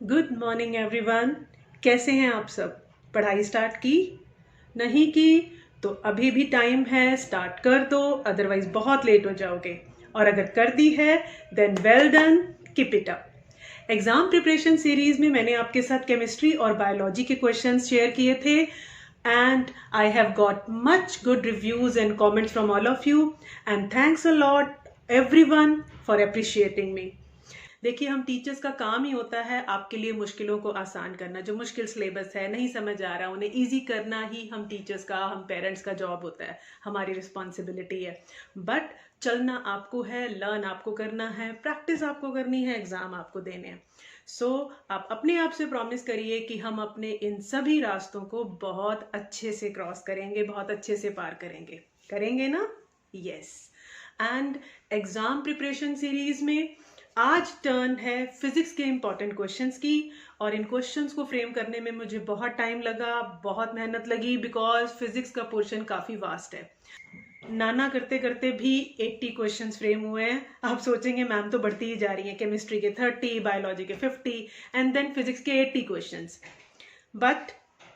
Good morning everyone. कैसे हैं आप सब? पढ़ाई स्टार्ट की? नहीं की तो अभी भी टाइम है, स्टार्ट कर दो, अदरवाइज बहुत लेट हो जाओगे। और अगर कर दी है then well done, keep it up. Exam preparation series में मैंने आपके साथ केमिस्ट्री और बायोलॉजी के क्वेश्चंस शेयर किए थे and I have got much good reviews and comments from all of you and thanks a lot everyone for appreciating me। देखिए, हम टीचर्स का काम ही होता है आपके लिए मुश्किलों को आसान करना। जो मुश्किल सिलेबस है, नहीं समझ आ रहा, उन्हें इजी करना ही हम टीचर्स का, हम पेरेंट्स का जॉब होता है, हमारी रिस्पॉन्सिबिलिटी है। बट चलना आपको है, लर्न आपको करना है, प्रैक्टिस आपको करनी है, एग्जाम आपको देने हैं। सो आप अपने आप से प्रॉमिस करिए कि हम अपने इन सभी रास्तों को बहुत अच्छे से क्रॉस करेंगे, बहुत अच्छे से पार करेंगे। करेंगे ना? Yes. And exam preparation series में आज टर्न है फिजिक्स के इंपॉर्टेंट क्वेश्चंस की। और इन क्वेश्चंस को फ्रेम करने में मुझे बहुत टाइम लगा, बहुत मेहनत लगी, बिकॉज फिजिक्स का पोर्शन काफ़ी वास्ट है। नाना करते करते भी 80 क्वेश्चंस फ्रेम हुए हैं। आप सोचेंगे मैम तो बढ़ती ही जा रही है, केमिस्ट्री के 30, बायोलॉजी के 50 एंड देन फिजिक्स के 80 क्वेश्चंस। बट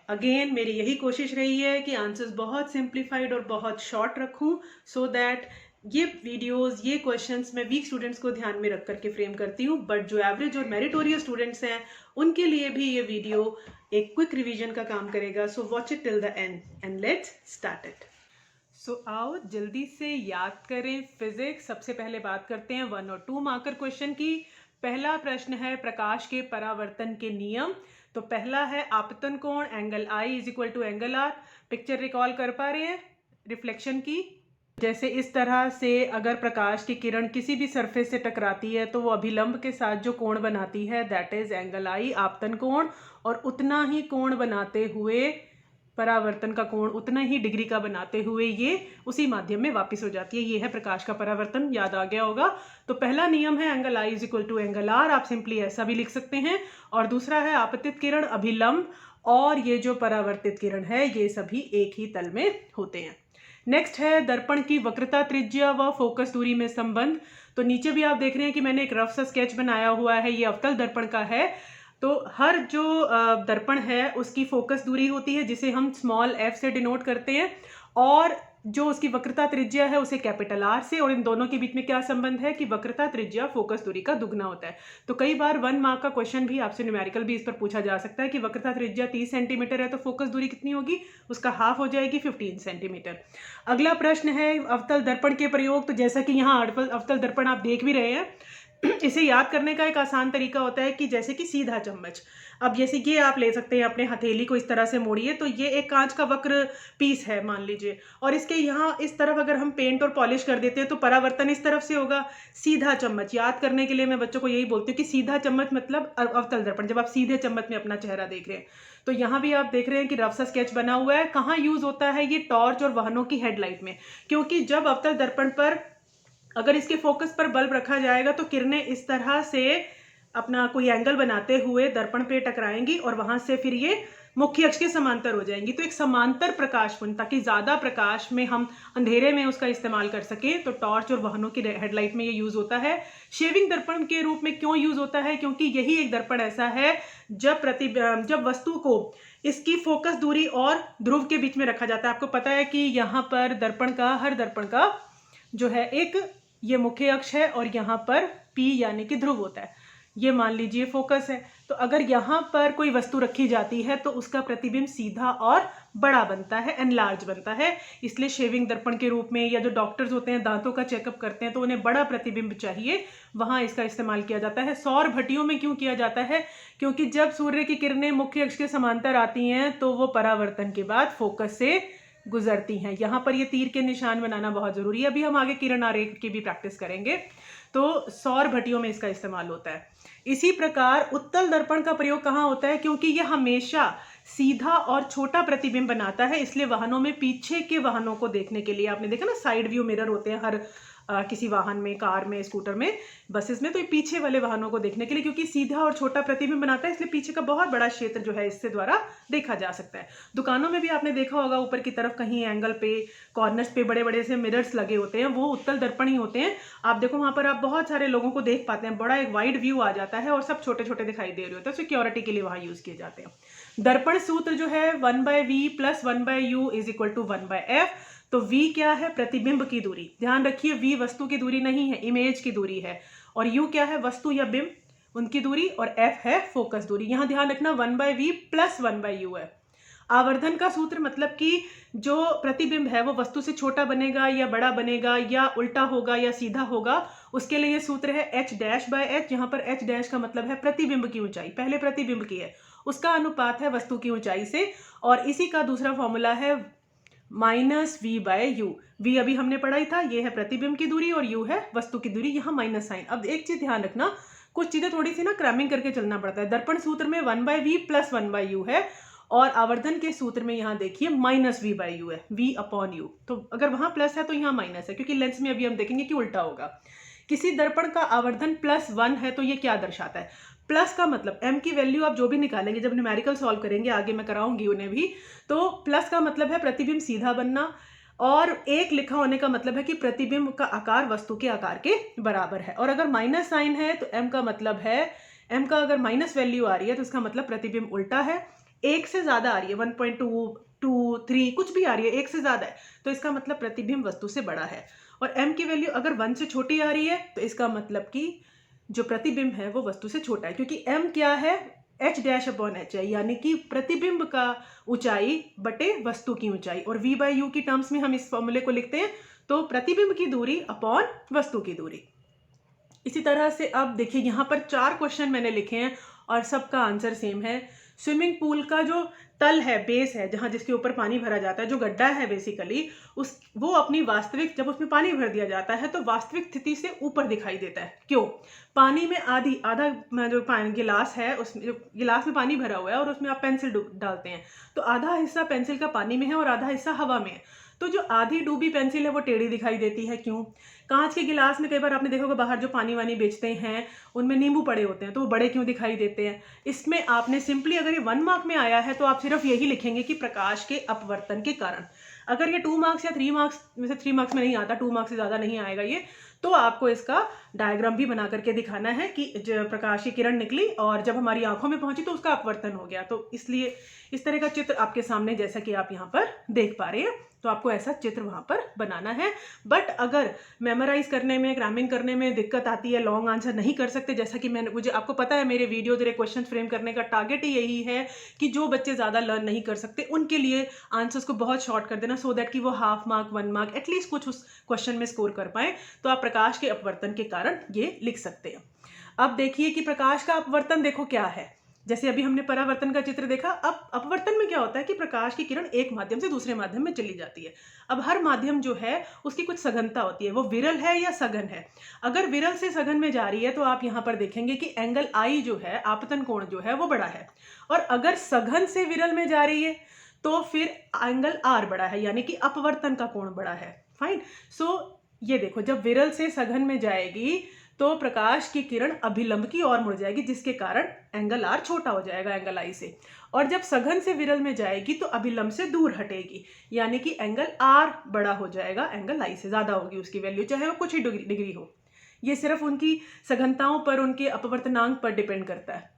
अगेन मेरी यही कोशिश रही है कि आंसर्स बहुत सिंप्लीफाइड और बहुत शॉर्ट रखूं, सो दैट ये वीडियोस, ये क्वेश्चंस मैं वीक स्टूडेंट्स को ध्यान में रख करके फ्रेम करती हूँ। बट जो एवरेज और मेरिटोरियस स्टूडेंट्स हैं उनके लिए भी ये वीडियो एक क्विक रिवीजन का काम करेगा। So watch it till the end and let's start it. So आओ जल्दी से याद करें फिजिक्स। सबसे पहले बात करते हैं 1 और 2 मार्कर क्वेश्चन की। पहला प्रश्न है प्रकाश के परावर्तन के नियम। तो पहला है आपतन कोण angle I is equal to angle R. Picture recall कर पा रहे हैं रिफ्लेक्शन की? जैसे इस तरह से अगर प्रकाश की किरण किसी भी सरफेस से टकराती है तो वो अभिलंब के साथ जो कोण बनाती है दैट इज एंगल आई, आपतन कोण। और उतना ही कोण बनाते हुए, परावर्तन का कोण उतना ही डिग्री का बनाते हुए ये उसी माध्यम में वापस हो जाती है। ये है प्रकाश का परावर्तन, याद आ गया होगा। तो पहला नियम है angle I is equal to angle R, आप सिंपली ऐसा भी लिख सकते हैं। और दूसरा है आपतित किरण, अभिलंब और ये जो परावर्तित किरण है ये सभी एक ही तल में होते हैं। नेक्स्ट है दर्पण की वक्रता, त्रिज्या व फोकस दूरी में संबंध। तो नीचे भी आप देख रहे हैं कि मैंने एक रफ सा स्केच बनाया हुआ है, ये अवतल दर्पण का है। तो हर जो दर्पण है उसकी फोकस दूरी होती है जिसे हम स्मॉल f से डिनोट करते हैं, और जो उसकी वक्रता त्रिज्या है उसे कैपिटल R से। और इन दोनों के बीच में क्या संबंध है कि वक्रता त्रिज्या फोकस दूरी का दुगना होता है। तो कई बार 1 मार्क का क्वेश्चन भी आपसे न्यूमेरिकल भी इस पर पूछा जा सकता है कि वक्रता त्रिज्या 30 सेंटीमीटर है तो फोकस दूरी कितनी होगी, उसका हाफ हो जाएगी 15 सेंटीमीटर। अगला प्रश्न है अवतल दर्पण के प्रयोग। तो जैसा कि यहाँ अवतल दर्पण आप देख भी रहे हैं, इसे याद करने का एक आसान तरीका होता है कि जैसे कि सीधा चम्मच। अब जैसे ये आप ले सकते हैं, अपने हथेली को इस तरह से मोड़िए तो ये एक कांच का वक्र पीस है मान लीजिए, और इसके यहाँ इस तरफ अगर हम पेंट और पॉलिश कर देते हैं तो परावर्तन इस तरफ से होगा। सीधा चम्मच याद करने के लिए मैं बच्चों को यही बोलती हूँ कि सीधा चम्मच मतलब अवतल दर्पण, जब आप सीधे चम्मच में अपना चेहरा देख रहे हैं। तो यहाँ भी आप देख रहे हैं कि रफ सा स्केच बना हुआ है। कहाँ यूज होता है ये? टॉर्च और वाहनों की हेडलाइट में। क्योंकि जब अवतल दर्पण पर अगर इसके फोकस पर बल्ब रखा जाएगा तो किरणें इस तरह से अपना कोई एंगल बनाते हुए दर्पण पे टकराएंगी और वहां से फिर ये मुख्य अक्ष के समांतर हो जाएंगी। तो एक समांतर प्रकाशपुंज, ताकि ज्यादा प्रकाश में हम अंधेरे में उसका इस्तेमाल कर सकें, तो टॉर्च और वाहनों की हेडलाइट में ये यूज होता है। शेविंग दर्पण के रूप में क्यों यूज होता है? क्योंकि यही एक दर्पण ऐसा है जब वस्तु को इसकी फोकस दूरी और ध्रुव के बीच में रखा जाता है। आपको पता है कि यहाँ पर हर दर्पण का जो है एक ये मुख्य अक्ष है और यहाँ पर P यानी कि ध्रुव होता है। ये मान लीजिए फोकस है। तो अगर यहाँ पर कोई वस्तु रखी जाती है तो उसका प्रतिबिंब सीधा और बड़ा बनता है, एनलार्ज बनता है। इसलिए शेविंग दर्पण के रूप में, या जो डॉक्टर्स होते हैं दांतों का चेकअप करते हैं तो उन्हें बड़ा प्रतिबिंब चाहिए, वहां इसका इस्तेमाल किया जाता है। सौर भट्टियों में क्यों किया जाता है? क्योंकि जब सूर्य की किरणें मुख्य अक्ष के समांतर आती हैं तो वो परावर्तन के बाद फोकस से गुजरती हैं। यहाँ पर ये तीर के निशान बनाना बहुत जरूरी है, अभी हम आगे किरण आरेख की भी प्रैक्टिस करेंगे। तो सौर भट्टियों में इसका इस्तेमाल होता है। इसी प्रकार उत्तल दर्पण का प्रयोग कहाँ होता है? क्योंकि यह हमेशा सीधा और छोटा प्रतिबिंब बनाता है, इसलिए वाहनों में पीछे के वाहनों को देखने के लिए, आपने देखा ना साइड व्यू मिरर होते हैं हर किसी वाहन में, कार में, स्कूटर में, बसेस में, तो ये पीछे वाले वाहनों को देखने के लिए, क्योंकि सीधा और छोटा प्रतिबिंब बनाता है, इसलिए पीछे का बहुत बड़ा क्षेत्र जो है इससे द्वारा देखा जा सकता है। दुकानों में भी आपने देखा होगा ऊपर की तरफ कहीं एंगल पे, कॉर्नर्स पे बड़े बड़े से मिरर्स लगे होते हैं, वो उत्तल दर्पण ही होते हैं। आप देखो वहां पर आप बहुत सारे लोगों को देख पाते हैं, बड़ा एक वाइड व्यू आ जाता है और सब छोटे छोटे दिखाई दे रहे होते हैं, सिक्योरिटी के लिए वहां यूज किए जाते हैं। दर्पण सूत्र जो है 1/v + 1/u = 1/f। तो v क्या है? प्रतिबिंब की दूरी। ध्यान रखिए v वस्तु की दूरी नहीं है, इमेज की दूरी है, और u क्या है? वस्तु या बिंब उनकी दूरी, और f है फोकस दूरी। यहां ध्यान रखना 1/v + 1/u है। आवर्धन का सूत्र मतलब कि जो प्रतिबिंब है वो वस्तु से छोटा बनेगा या बड़ा बनेगा या उल्टा होगा या सीधा होगा, उसके लिए ये सूत्र है h'/h। यहाँ पर h' का मतलब है प्रतिबिंब की ऊंचाई, पहले प्रतिबिंब की है, उसका अनुपात है वस्तु की ऊंचाई से, और इसी का दूसरा फॉर्मूला है -v/u। v अभी हमने पढ़ा ही था, ये है प्रतिबिंब की दूरी और u है वस्तु की दूरी, यहाँ माइनस साइन। अब एक चीज ध्यान रखना, कुछ चीजें थोड़ी सी ना क्रैमिंग करके चलना पड़ता है। दर्पण सूत्र में 1/v + 1/u है, और आवर्धन के सूत्र में यहाँ देखिए -v/u है, v/u। तो अगर वहां प्लस है तो यहाँ माइनस है, क्योंकि लेंस में अभी हम देखेंगे कि उल्टा होगा। किसी दर्पण का आवर्धन +1 है तो ये क्या दर्शाता है? प्लस का मतलब m की वैल्यू आप जो भी निकालेंगे, जब न्यूमेरिकल सॉल्व करेंगे, आगे मैं कराऊंगी उन्हें भी, तो प्लस का मतलब है प्रतिबिंब सीधा बनना, और एक लिखा होने का मतलब है कि प्रतिबिंब का आकार वस्तु के आकार के बराबर है। और अगर माइनस साइन है तो m का मतलब है, m का अगर माइनस वैल्यू आ रही है तो इसका मतलब प्रतिबिंब उल्टा है। एक से ज्यादा आ रही है, 1.2, 2, 3 कुछ भी आ रही है, एक से ज्यादा है, तो इसका मतलब प्रतिबिंब वस्तु से बड़ा है। और m की वैल्यू अगर 1 से छोटी आ रही है तो इसका मतलब कि जो प्रतिबिंब है वो वस्तु से छोटा है, क्योंकि m क्या है? h'/h है, यानी कि प्रतिबिंब का ऊंचाई बटे वस्तु की ऊंचाई। और v/u की टर्म्स में हम इस फॉर्मूले को लिखते हैं, तो प्रतिबिंब की दूरी अपॉन वस्तु की दूरी। इसी तरह से अब देखिए यहाँ पर 4 क्वेश्चन मैंने लिखे हैं और सबका आंसर सेम है। स्विमिंग पूल का जो तल है, बेस है, जहाँ जिसके ऊपर पानी भरा जाता है, जो गड्ढा है बेसिकली, वो अपनी वास्तविक, जब उसमें पानी भर दिया जाता है तो वास्तविक स्थिति से ऊपर दिखाई देता है। क्यों? पानी में आधा जो गिलास है, उसमें जो गिलास में पानी भरा हुआ है और उसमें आप पेंसिल डालते हैं, तो आधा हिस्सा पेंसिल का पानी में है और आधा हिस्सा हवा में है, तो जो आधी डूबी पेंसिल है वो टेढ़ी दिखाई देती है। क्यों? कांच के गिलास में कई बार आपने देखा होगा बाहर जो पानी वानी बेचते हैं उनमें नींबू पड़े होते हैं, तो वो बड़े क्यों दिखाई देते हैं? इसमें आपने सिंपली, अगर ये 1 मार्क में आया है तो आप सिर्फ यही लिखेंगे कि प्रकाश के अपवर्तन के कारण। अगर ये 2 मार्क्स या 3 मार्क्स में से 3 मार्क्स में नहीं आता, 2 मार्क्स से ज्यादा नहीं आएगा ये, तो आपको इसका डायग्राम भी बना करके दिखाना है कि प्रकाश की किरण निकली और जब हमारी आंखों में पहुंची तो उसका अपवर्तन हो गया। तो इसलिए इस तरह का चित्र आपके सामने, जैसा कि आप यहाँ पर देख पा रहे हैं, तो आपको ऐसा चित्र वहां पर बनाना है। बट अगर मेमोराइज करने में, क्रैमिंग करने में दिक्कत आती है, लॉन्ग आंसर नहीं कर सकते, जैसा कि मुझे आपको पता है मेरे वीडियो तेरे क्वेश्चन फ्रेम करने का टारगेट ही यही है कि जो बच्चे ज्यादा लर्न नहीं कर सकते उनके लिए आंसर्स को बहुत शॉर्ट कर देना, सो दैट कि वो हाफ मार्क, 1 मार्क एटलीस्ट कुछ उस क्वेश्चन में स्कोर कर पाए। तो आप प्रकाश के अपवर्तन के कारण ये लिख सकते हैं। अब देखिए कि प्रकाश का अपवर्तन देखो क्या है। जैसे अभी हमने परावर्तन का चित्र देखा, अब अपवर्तन में क्या होता है कि प्रकाश की किरण एक माध्यम से दूसरे माध्यम में चली जाती है। अब हर माध्यम जो है उसकी कुछ सघनता होती है, वो विरल है या सघन है। अगर विरल से सघन में जा रही है तो आप यहाँ पर देखेंगे कि एंगल I जो है, आपतन कोण जो है वो बड़ा है, और अगर सघन से विरल में जा रही है तो फिर एंगल R बड़ा है, यानी कि अपवर्तन का कोण बड़ा है। फाइन। सो ये देखो, जब विरल से सघन में जाएगी तो प्रकाश की किरण अभिलंब की ओर मुड़ जाएगी, जिसके कारण एंगल R छोटा हो जाएगा एंगल I से, और जब सघन से विरल में जाएगी तो अभिलंब से दूर हटेगी, यानी कि एंगल R बड़ा हो जाएगा, एंगल I से ज्यादा होगी उसकी वैल्यू, चाहे वो कुछ ही डिग्री हो। ये सिर्फ उनकी सघनताओं पर, उनके अपवर्तनांक पर डिपेंड करता है।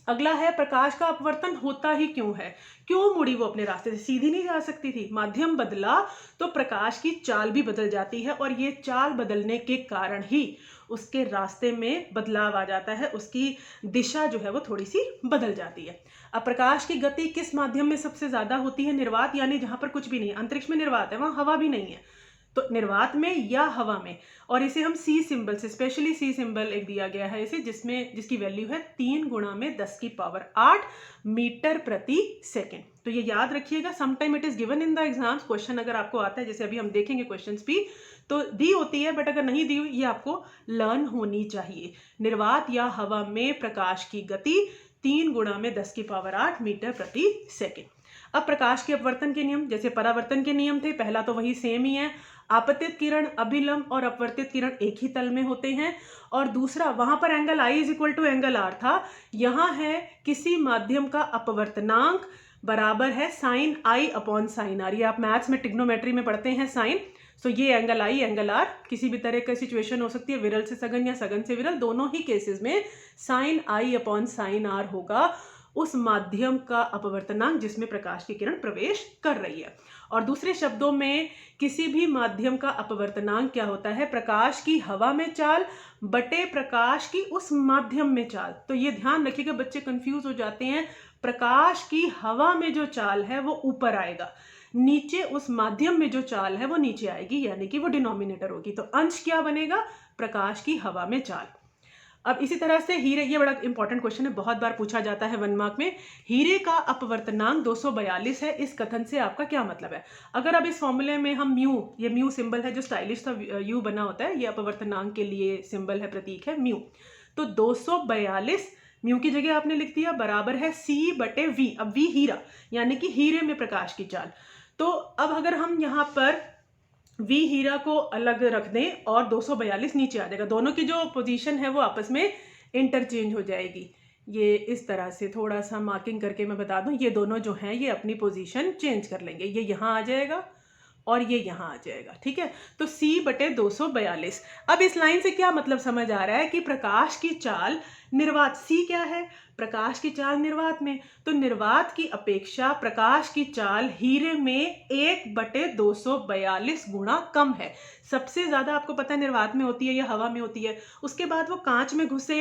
अगला है, प्रकाश का अपवर्तन होता ही क्यों है? क्यों मुड़ी वो अपने रास्ते से? सीधी नहीं जा सकती थी, माध्यम बदला तो प्रकाश की चाल भी बदल जाती है, और ये चाल बदलने के कारण ही उसके रास्ते में बदलाव आ जाता है, उसकी दिशा जो है वो थोड़ी सी बदल जाती है। अब प्रकाश की गति किस माध्यम में सबसे ज्यादा होती है? निर्वात, यानी जहां पर कुछ भी नहीं है, अंतरिक्ष में निर्वात है, वहां हवा भी नहीं है, तो निर्वात में या हवा में। और इसे हम C सिंबल से, स्पेशली C सिंबल एक दिया गया है इसे, जिसकी वैल्यू है 3 × 10⁸ मीटर प्रति सेकेंड। तो ये याद रखिएगा, sometime it is given in the exams, question अगर आपको आता है, जैसे अभी हम देखेंगे क्वेश्चंस भी, तो दी होती है, बट अगर नहीं दी हुई, ये आपको लर्न होनी चाहिए। निर्वात या हवा में प्रकाश की गति 3 × 10⁸ मीटर प्रति सेकेंड। अब प्रकाश के अपवर्तन के नियम, जैसे परावर्तन के नियम थे, पहला तो वही सेम ही है। आपतित किरण, अभिलंब और अपवर्तित किरण एक ही तल में होते हैं। और दूसरा, वहां पर angle I is equal to angle R था, यहाँ है किसी माध्यम का अपवर्तनांक बराबर है sine I upon sine R। ये आप मैथ्स में ट्रिग्नोमेट्री में पढ़ते हैं साइन। सो ये एंगल I एंगल R किसी भी तरह का सिचुएशन हो सकती है, विरल से सघन या सघन से विरल, दोनों ही केसेस में sine I upon sine R होगा उस माध्यम का अपवर्तनांक जिसमें प्रकाश की किरण प्रवेश कर रही है। और दूसरे शब्दों में किसी भी माध्यम का अपवर्तनांक क्या होता है, प्रकाश की हवा में चाल बटे प्रकाश की उस माध्यम में चाल। तो ये ध्यान रखिएगा, बच्चे कंफ्यूज हो जाते हैं। प्रकाश की हवा में जो चाल है वो ऊपर आएगा, नीचे उस माध्यम में जो चाल है वो नीचे आएगी, यानी कि वो डिनोमिनेटर होगी। तो अंश क्या बनेगा, प्रकाश की हवा में चाल। अब इसी तरह से हीरे, ये बड़ा इंपॉर्टेंट क्वेश्चन है, बहुत बार पूछा जाता है 1 मार्क में। हीरे का अपवर्तनांक 242 है, इस कथन से आपका क्या मतलब है। अगर अब इस फॉर्मूले में हम म्यू, ये म्यू सिंबल है जो स्टाइलिश था, यू बना होता है, ये अपवर्तनांक के लिए सिंबल है, प्रतीक है म्यू। तो 242 म्यू की जगह आपने लिख दिया बराबर है C बटे V। अब V हीरा, यानी कि हीरे में प्रकाश की चाल। तो अब अगर हम यहाँ पर V हीरा को अलग रख दें और 242 नीचे आ जाएगा, दोनों की जो पोजीशन है वो आपस में इंटरचेंज हो जाएगी। ये इस तरह से थोड़ा सा मार्किंग करके मैं बता दूं, ये दोनों जो हैं ये अपनी पोजीशन चेंज कर लेंगे, ये यहाँ आ जाएगा और ये यहाँ आ जाएगा, ठीक है। तो C बटे 242। अब इस लाइन से क्या मतलब समझ आ रहा है कि प्रकाश की चाल निर्वात, C क्या है, प्रकाश की चाल निर्वात में, तो निर्वात की अपेक्षा प्रकाश की चाल हीरे में 1 बटे 242 गुना कम है। सबसे ज्यादा आपको पता है निर्वात में होती है या हवा में होती है, उसके बाद वो कांच में घुसे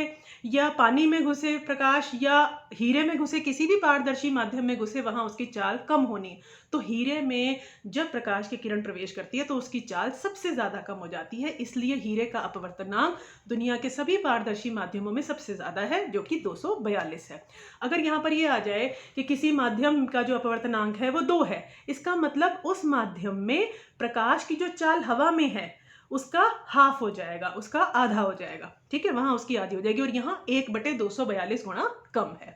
या पानी में घुसे प्रकाश, या हीरे में घुसे, किसी भी पारदर्शी माध्यम में घुसे, वहां उसकी चाल कम होनी। तो हीरे में जब प्रकाश की किरण प्रवेश करती है तो उसकी चाल सबसे ज्यादा कम हो जाती है, इसलिए हीरे का अपवर्तनांक दुनिया के सभी पारदर्शी माध्यमों में सबसे ज्यादा है, जो कि 242 है। अगर यहाँ पर ये आ जाए कि किसी माध्यम का जो अपवर्तनांक है वो 2 है, इसका मतलब उस माध्यम में प्रकाश की जो चाल हवा में है उसका हाफ हो जाएगा, उसका आधा हो जाएगा, ठीक है, वहां उसकी आधी हो जाएगी, और यहाँ 1 बटे 242 गुना कम है।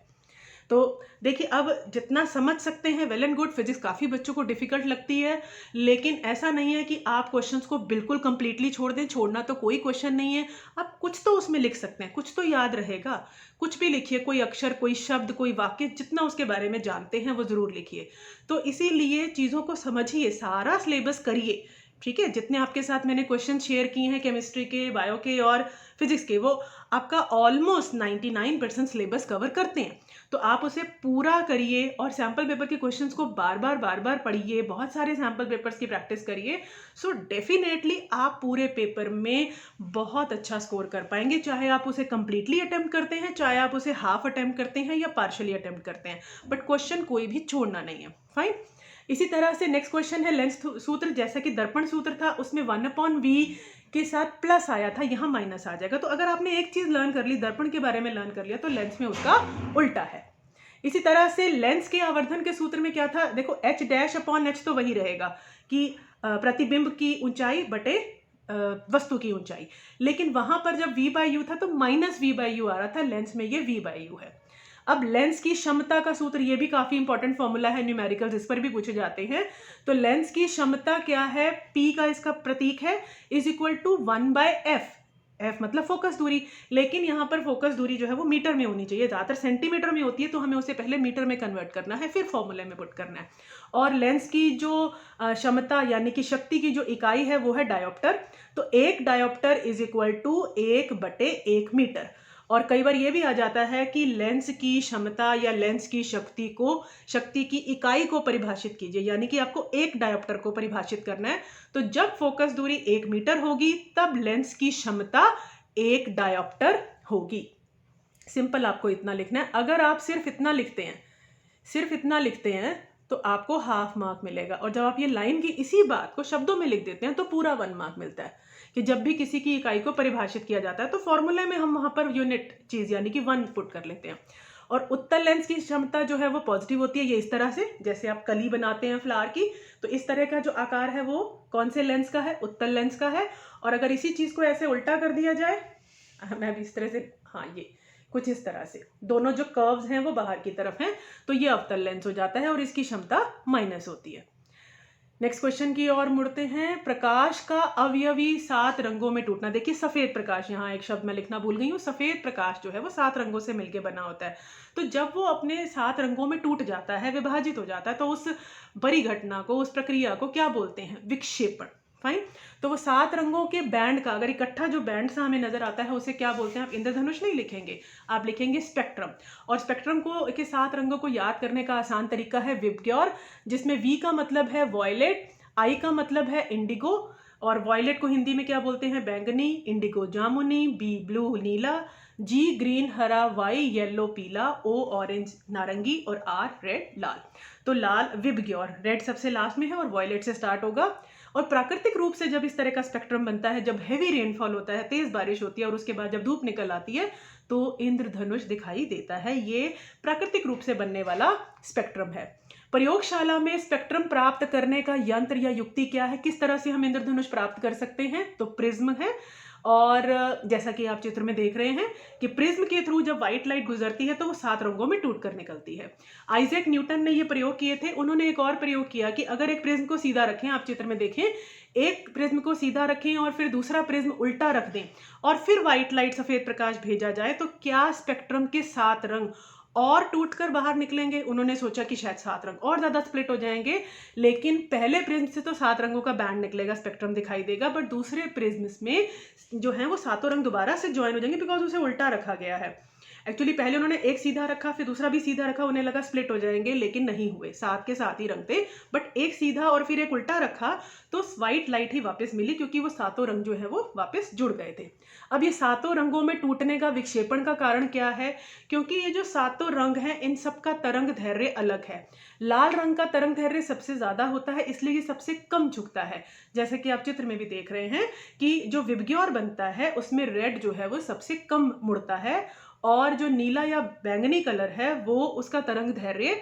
तो देखिए, अब जितना समझ सकते हैं वेल एंड गुड। फिजिक्स काफ़ी बच्चों को डिफिकल्ट लगती है, लेकिन ऐसा नहीं है कि आप क्वेश्चंस को बिल्कुल कंप्लीटली छोड़ दें। छोड़ना तो कोई क्वेश्चन नहीं है, आप कुछ तो उसमें लिख सकते हैं, कुछ तो याद रहेगा, कुछ भी लिखिए, कोई अक्षर, कोई शब्द, कोई वाक्य, जितना उसके बारे में जानते हैं वो ज़रूर लिखिए। तो इसीलिए चीज़ों को समझिए, सारा सिलेबस करिए, ठीक है। जितने आपके साथ मैंने क्वेश्चन शेयर किए हैं केमिस्ट्री के, बायो के और फिजिक्स के, वो आपका ऑलमोस्ट 99% सिलेबस कवर करते हैं। तो आप उसे पूरा करिए और सैम्पल पेपर के क्वेश्चंस को बार बार पढ़िए, बहुत सारे सैम्पल पेपर्स की प्रैक्टिस करिए। सो डेफिनेटली आप पूरे पेपर में बहुत अच्छा स्कोर कर पाएंगे, चाहे आप उसे कंप्लीटली अटेम्प्ट करते हैं, चाहे आप उसे हाफ अटेम्प्ट करते हैं या पार्शली अटेम्प्ट करते हैं, बट क्वेश्चन कोई भी छोड़ना नहीं है। फाइन। इसी तरह से नेक्स्ट क्वेश्चन है लेंस सूत्र। जैसा कि दर्पण सूत्र था उसमें 1/v के साथ प्लस आया था, यहाँ माइनस आ जाएगा। तो अगर आपने एक चीज लर्न कर ली, दर्पण के बारे में लर्न कर लिया, तो लेंस में उसका उल्टा है। इसी तरह से लेंस के आवर्धन के सूत्र में क्या था, देखो h डैश अपॉन h तो वही रहेगा कि प्रतिबिंब की ऊंचाई बटे वस्तु की ऊंचाई, लेकिन वहां पर जब v/u था तो -v/u आ रहा था, लेंस में ये v/u है। अब लेंस की क्षमता का सूत्र, ये भी काफी इंपॉर्टेंट फॉर्मूला है, न्यूमेरिकल्स इस पर भी पूछे जाते हैं। तो लेंस की क्षमता क्या है, P का इसका प्रतीक है, is equal to 1/f। f मतलब फोकस दूरी, लेकिन यहाँ पर फोकस दूरी जो है वो मीटर में होनी चाहिए, ज्यादातर सेंटीमीटर में होती है, तो हमें उसे पहले मीटर में कन्वर्ट करना है, फिर फॉर्मूले में पुट करना है। और लेंस की जो क्षमता यानी कि शक्ति की जो इकाई है वो है डायोप्टर। तो 1 dioptre is equal to 1/1 metre. और कई बार ये भी आ जाता है कि लेंस की क्षमता या लेंस की शक्ति की इकाई को परिभाषित कीजिए, यानी कि आपको 1 डायोप्टर को परिभाषित करना है। तो जब फोकस दूरी 1 मीटर होगी तब लेंस की क्षमता 1 डायोप्टर होगी। सिंपल आपको इतना लिखना है। अगर आप सिर्फ इतना लिखते हैं तो आपको हाफ मार्क मिलेगा, और जब आप ये लाइन की इसी बात को शब्दों में लिख देते हैं तो पूरा 1 मार्क मिलता है। कि जब भी किसी की इकाई को परिभाषित किया जाता है तो फॉर्मूले में हम वहां पर यूनिट चीज यानी कि 1 पुट कर लेते हैं। और उत्तल लेंस की क्षमता जो है वो पॉजिटिव होती है, ये इस तरह से, जैसे आप कली बनाते हैं फ्लावर की, तो इस तरह का जो आकार है वो कौन से लेंस का है, उत्तल लेंस का है। और अगर इसी चीज को ऐसे उल्टा कर दिया जाए, मैं भी इस तरह से, हाँ ये कुछ इस तरह से, दोनों जो कर्व्स हैं वो बाहर की तरफ हैं, तो ये अवतल लेंस हो जाता है और इसकी क्षमता माइनस होती है। नेक्स्ट क्वेश्चन की ओर मुड़ते हैं। प्रकाश का अवयवी 7 रंगों में टूटना। देखिए सफेद प्रकाश, यहाँ एक शब्द मैं लिखना भूल गई हूँ। सफेद प्रकाश जो है वो 7 रंगों से मिलकर बना होता है। तो जब वो अपने 7 रंगों में टूट जाता है, विभाजित हो जाता है, तो उस बड़ी घटना को, उस प्रक्रिया को क्या बोलते हैं? विक्षेपण। फाइन। तो वो 7 रंगों के बैंड का, अगर इकट्ठा जो बैंड सा हमें नजर आता है, उसे क्या बोलते हैं? आप इंद्रधनुष नहीं लिखेंगे, आप लिखेंगे स्पेक्ट्रम। और स्पेक्ट्रम को के 7 रंगों को याद करने का आसान तरीका है विबग्योर, जिसमें वी का मतलब है वॉयलेट, आई का मतलब है इंडिगो, और वॉयलेट को हिंदी में क्या बोलते हैं? बैंगनी, इंडिगो जामुनी, बी ब्लू नीला, जी ग्रीन हरा, वाई येलो पीला, ओ ऑरेंज नारंगी, और आर रेड लाल। तो लाल विबग्योर, रेड सबसे लास्ट में है और वॉयलेट से स्टार्ट होगा। और प्राकृतिक रूप से जब इस तरह का स्पेक्ट्रम बनता है, जब हैवी रेनफॉल होता है, तेज बारिश होती है, और उसके बाद जब धूप निकल आती है, तो इंद्रधनुष दिखाई देता है। ये प्राकृतिक रूप से बनने वाला स्पेक्ट्रम है। प्रयोगशाला में स्पेक्ट्रम प्राप्त करने का यंत्र या युक्ति क्या है? किस तरह से हम इंद्रधनुष प्राप्त कर सकते हैं? तो प्रिज्म है। और जैसा कि आप चित्र में देख रहे हैं कि प्रिज्म के थ्रू जब व्हाइट लाइट गुजरती है तो वो 7 रंगों में टूट कर निकलती है। आइजैक न्यूटन ने ये प्रयोग किए थे। उन्होंने एक और प्रयोग किया कि अगर एक प्रिज्म को सीधा रखें, आप चित्र में देखें, एक प्रिज्म को सीधा रखें और फिर दूसरा प्रिज्म उल्टा रख दें और फिर व्हाइट लाइट, सफेद प्रकाश भेजा जाए, तो क्या स्पेक्ट्रम के 7 रंग और टूटकर बाहर निकलेंगे? उन्होंने सोचा कि शायद 7 रंग और ज्यादा स्प्लिट हो जाएंगे, लेकिन पहले प्रिज्म से तो 7 रंगों का बैंड निकलेगा, स्पेक्ट्रम दिखाई देगा, बट दूसरे प्रिज्म में जो है वो 7 रंग दोबारा से ज्वाइन हो जाएंगे, बिकॉज उसे उल्टा रखा गया है। एक्चुअली पहले उन्होंने एक सीधा रखा, फिर दूसरा भी सीधा रखा, उन्हें लगा स्प्लिट हो जाएंगे, लेकिन नहीं हुए, 7 के 7 ही रंग थे। बट एक सीधा और फिर एक उल्टा रखा तो व्हाइट लाइट ही वापस मिली, क्योंकि वो 7 रंग जो है वो वापस जुड़ गए थे। अब ये 7 रंगों में टूटने का, विक्षेपण का कारण क्या है? क्योंकि ये जो 7 रंग हैं, इन सब का तरंग धैर्य अलग है। लाल रंग का तरंग धैर्य सबसे ज्यादा होता है, इसलिए ये सबसे कम झुकता है। जैसे कि आप चित्र में भी देख रहे हैं कि जो विबग्योर बनता है उसमें रेड जो है वो सबसे कम मुड़ता है, और जो नीला या बैंगनी कलर है वो उसका तरंग धैर्य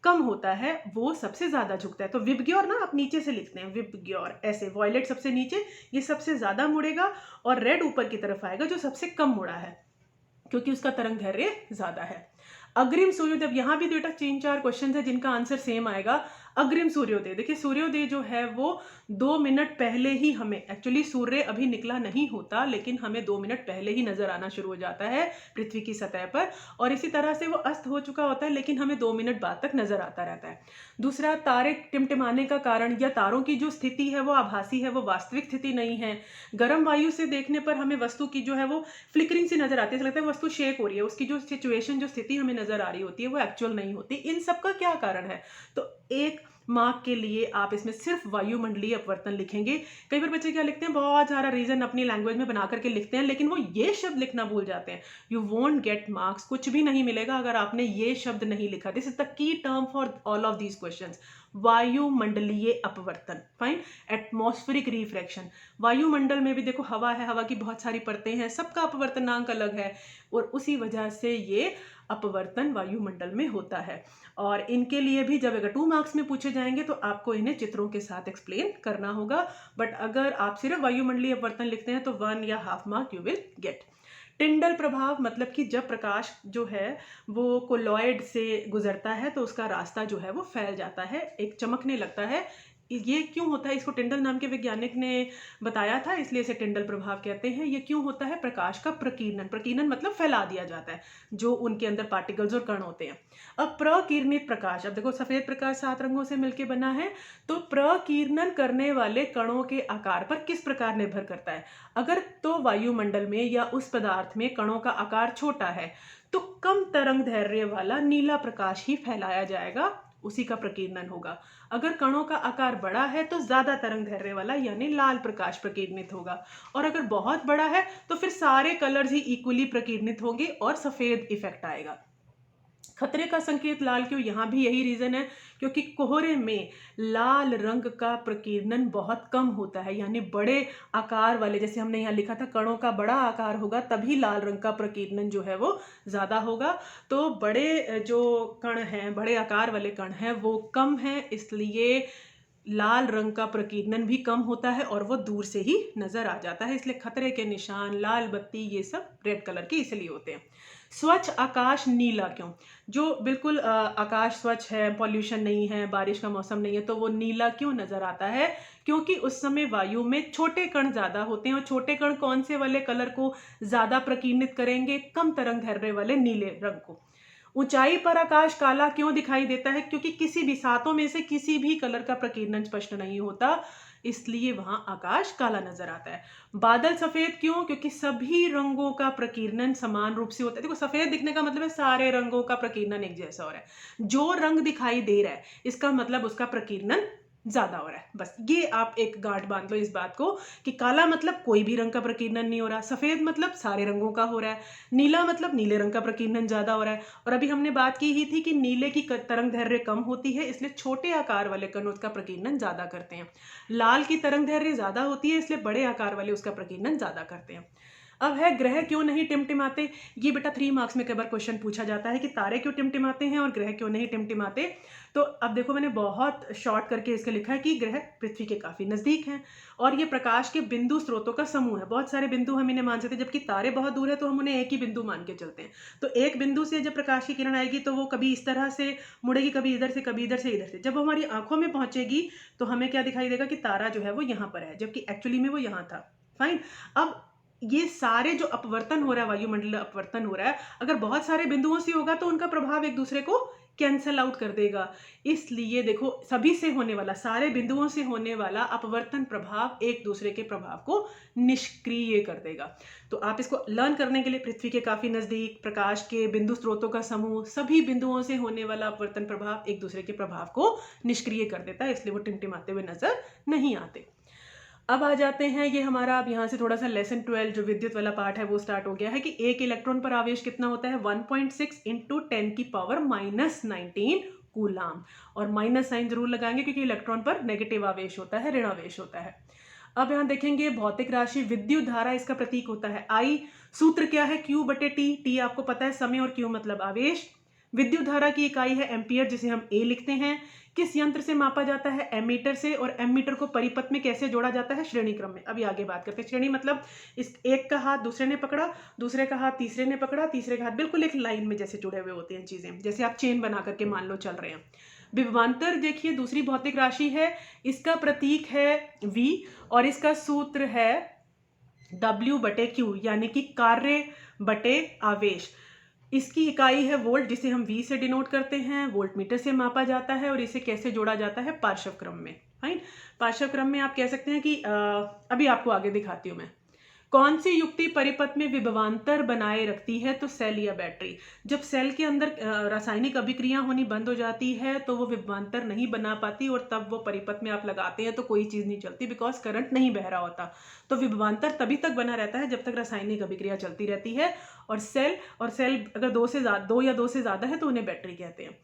कम होता है, वो सबसे ज्यादा झुकता है। तो विबग्योर ना आप नीचे से लिखते हैं, विबग्योर ऐसे, वॉयलेट सबसे नीचे, ये सबसे ज्यादा मुड़ेगा, और रेड ऊपर की तरफ आएगा जो सबसे कम मुड़ा है, क्योंकि उसका तरंग धैर्य ज्यादा है। अग्रिम सूर्योदय, यहाँ भी बेटा 3-4 क्वेश्चन है जिनका आंसर सेम आएगा। अग्रिम सूर्योदय, देखिए सूर्योदय जो है वो 2 मिनट पहले ही हमें, एक्चुअली सूर्य अभी निकला नहीं होता, लेकिन हमें 2 मिनट पहले ही नजर आना शुरू हो जाता है पृथ्वी की सतह पर, और इसी तरह से वो अस्त हो चुका होता है, लेकिन हमें 2 मिनट बाद तक नजर आता रहता है। दूसरा, तारे टिमटिमाने का कारण या तारों की जो स्थिति है वो आभासी है, वो वास्तविक स्थिति नहीं है। गर्म वायु से देखने पर हमें वस्तु की जो है वो फ्लिकरिंग सी नजर आती है, लगता है वस्तु शेक हो रही है, उसकी जो सिचुएशन, जो स्थिति हमें नजर आ रही होती है वो एक्चुअल नहीं होती। इन सब का क्या कारण है? तो एक मार्क के लिए आप इसमें सिर्फ वायुमंडलीय अपवर्तन लिखेंगे। कई बार बच्चे क्या लिखते हैं, बहुत सारा रीजन अपनी लैंग्वेज में बना करके लिखते हैं, लेकिन वो ये शब्द लिखना भूल जाते हैं। यू वोंट गेट मार्क्स, कुछ भी नहीं मिलेगा अगर आपने ये शब्द नहीं लिखा। This is the key term for all of these questions, वायुमंडलीय अपवर्तन। फाइन। एटमॉस्फेरिक रिफ्रैक्शन, वायुमंडल में भी देखो हवा है, हवा की बहुत सारी परतें हैं, सबका अपवर्तनांक अलग है, और उसी वजह से ये अपवर्तन वायुमंडल में होता है। और इनके लिए भी जब अगर 2 मार्क्स में पूछे जाएंगे तो आपको इन्हें चित्रों के साथ एक्सप्लेन करना होगा, बट अगर आप सिर्फ वायुमंडलीय अपवर्तन लिखते हैं तो 1 या half mark you will get. टिंडल प्रभाव, मतलब कि जब प्रकाश जो है वो कोलॉइड से गुजरता है तो उसका रास्ता जो है वो फैल जाता है, एक चमकने लगता है। ये क्यों होता है? इसको टिंडल नाम के वैज्ञानिक ने बताया था, इसलिए इसे टिंडल प्रभाव कहते हैं। ये क्यों होता है? प्रकाश का प्रकीर्णन, प्रकीर्णन मतलब फैला दिया जाता है जो उनके अंदर पार्टिकल्स और कण होते हैं। अब प्रकीर्णित प्रकाश, अब देखो सफेद प्रकाश 7 रंगों से मिलकर बना है, तो प्रकीर्णन करने वाले कणों के आकार पर किस प्रकार निर्भर करता है? अगर तो वायुमंडल में या उस पदार्थ में कणों का आकार छोटा है तो कम तरंग दैर्घ्य वाला नीला प्रकाश ही फैलाया जाएगा, उसी का प्रकीर्णन होगा। अगर कणों का आकार बड़ा है तो ज्यादा तरंग दैर्घ्य वाला यानी लाल प्रकाश प्रकीर्णित होगा, और अगर बहुत बड़ा है तो फिर सारे कलर्स ही इक्वली प्रकीर्णित होंगे और सफेद इफेक्ट आएगा। खतरे का संकेत लाल क्यों? यहाँ भी यही रीजन है, क्योंकि कोहरे में लाल रंग का प्रकीर्णन बहुत कम होता है, यानी बड़े आकार वाले, जैसे हमने यहाँ लिखा था कणों का बड़ा आकार होगा तभी लाल रंग का प्रकीर्णन जो है वो ज्यादा होगा। तो बड़े जो कण हैं, बड़े आकार वाले कण हैं वो कम हैं, इसलिए लाल रंग का प्रकीर्णन भी कम होता है और वो दूर से ही नजर आ जाता है, इसलिए खतरे के निशान, लाल बत्ती, ये सब रेड कलर के इसलिए होते हैं। स्वच्छ आकाश नीला क्यों? जो बिल्कुल आकाश स्वच्छ है, पॉल्यूशन नहीं है, बारिश का मौसम नहीं है, तो वो नीला क्यों नजर आता है? क्योंकि उस समय वायु में छोटे कण ज्यादा होते हैं, और छोटे कण कौन से वाले कलर को ज्यादा प्रकीर्णित करेंगे? कम तरंग दैर्ध्य वाले नीले रंग को। ऊंचाई पर आकाश काला क्यों दिखाई देता है? क्योंकि किसी भी सातों में से किसी भी कलर का प्रकीर्णन स्पष्ट नहीं होता, इसलिए वहां आकाश काला नजर आता है। बादल सफेद क्यों? क्योंकि सभी रंगों का प्रकीर्णन समान रूप से होता है। देखो, सफेद दिखने का मतलब है सारे रंगों का प्रकीर्णन एक जैसा हो रहा है। जो रंग दिखाई दे रहा है इसका मतलब उसका प्रकीर्णन ज्यादा हो रहा है। बस ये आप एक गांठ बांध लो इस बात को कि काला मतलब कोई भी रंग का प्रकीर्णन नहीं हो रहा, सफेद मतलब सारे रंगों का हो रहा है, नीला मतलब नीले रंग का प्रकीर्णन ज्यादा हो रहा है। और अभी हमने बात की ही थी कि नीले की तरंग दैर्ध्य कम होती है, इसलिए छोटे आकार वाले कण उसका प्रकीर्णन ज्यादा करते हैं। लाल की तरंग दैर्ध्य ज्यादा होती है, इसलिए बड़े आकार वाले उसका प्रकीर्णन ज्यादा करते हैं। अब है ग्रह क्यों नहीं टिमटिमाते। ये बेटा 3 मार्क्स में कई बार क्वेश्चन पूछा जाता है कि तारे क्यों टिमटिमाते हैं और ग्रह क्यों नहीं टिमटिमाते। तो अब देखो, मैंने बहुत शॉर्ट करके इसका लिखा है कि ग्रह पृथ्वी के काफी नजदीक हैं और ये प्रकाश के बिंदु स्रोतों का समूह है। बहुत सारे बिंदु हम इन्हें मान सकते हैं, जबकि तारे बहुत दूर है तो हम उन्हें एक ही बिंदु मान के चलते हैं। तो एक बिंदु से जब प्रकाश की किरण आएगी तो वो कभी इस तरह से मुड़ेगी, कभी इधर से, कभी इधर से, इधर से। जब हमारी आंखों में पहुंचेगी तो हमें क्या दिखाई देगा कि तारा जो है वो यहाँ पर है, जबकि एक्चुअली में वो यहाँ था। फाइन। अब ये सारे जो अपवर्तन हो रहा है, वायुमंडल अपवर्तन हो रहा है, अगर बहुत सारे बिंदुओं से होगा तो उनका प्रभाव एक दूसरे को कैंसल आउट कर देगा। इसलिए देखो, सभी से होने वाला, सारे बिंदुओं से होने वाला अपवर्तन प्रभाव एक दूसरे के प्रभाव को निष्क्रिय कर देगा। तो आप इसको लर्न करने के लिए, पृथ्वी के काफी नजदीक, प्रकाश के बिंदु स्रोतों का समूह, सभी बिंदुओं से होने वाला अपवर्तन प्रभाव एक दूसरे के प्रभाव को निष्क्रिय कर देता है, इसलिए वो टिमटिमाते हुए नजर नहीं आते। अब आ जाते हैं, ये हमारा अब यहाँ से थोड़ा सा लेसन 12 जो विद्युत वाला पार्ट है वो स्टार्ट हो गया है कि एक इलेक्ट्रॉन पर आवेश कितना होता है? 1.6 इंटू 10 की पावर -19 कूलाम। और माइनस साइन जरूर लगाएंगे क्योंकि इलेक्ट्रॉन पर नेगेटिव आवेश होता है, ऋण आवेश होता है। अब यहाँ देखेंगे भौतिक राशि विद्युत धारा, इसका प्रतीक होता है I। सूत्र क्या है? Q/T। T आपको पता है समय, और Q मतलब आवेश। विद्युत धारा की इकाई है एम्पियर, जिसे हम A लिखते हैं। किस यंत्र से मापा जाता है? एमीटर से। और एमीटर को परिपथ में कैसे जोड़ा जाता है? श्रेणी क्रम में। अभी आगे बात करते हैं। श्रेणी मतलब इस एक का हाथ दूसरे ने पकड़ा, दूसरे का हाथ तीसरे ने पकड़ा, तीसरे का हाथ, बिल्कुल एक लाइन में जैसे जुड़े हुए होते हैं चीजें, जैसे आप चेन बना करके मान लो चल रहे हैं। विभवांतर देखिए दूसरी भौतिक राशि है, इसका प्रतीक है V और इसका सूत्र है W/Q, यानी कि कार्य बटे आवेश। इसकी इकाई है वोल्ट, जिसे हम V से डिनोट करते हैं, वोल्ट मीटर से मापा जाता है। और इसे कैसे जोड़ा जाता है? पार्श्व क्रम में। फाइन। पार्श्व क्रम में आप कह सकते हैं कि अभी आपको आगे दिखाती हूं मैं। कौन सी युक्ति परिपथ में विभवांतर बनाए रखती है? तो सेल या बैटरी। जब सेल के अंदर रासायनिक अभिक्रिया होनी बंद हो जाती है तो वो विभवांतर नहीं बना पाती, और तब वो परिपथ में आप लगाते हैं तो कोई चीज नहीं चलती, बिकॉज करंट नहीं बह रहा होता। तो विभवांतर तभी तक बना रहता है जब तक रासायनिक अभिक्रिया चलती रहती है। और सेल अगर दो या दो से ज्यादा है तो उन्हें बैटरी कहते हैं।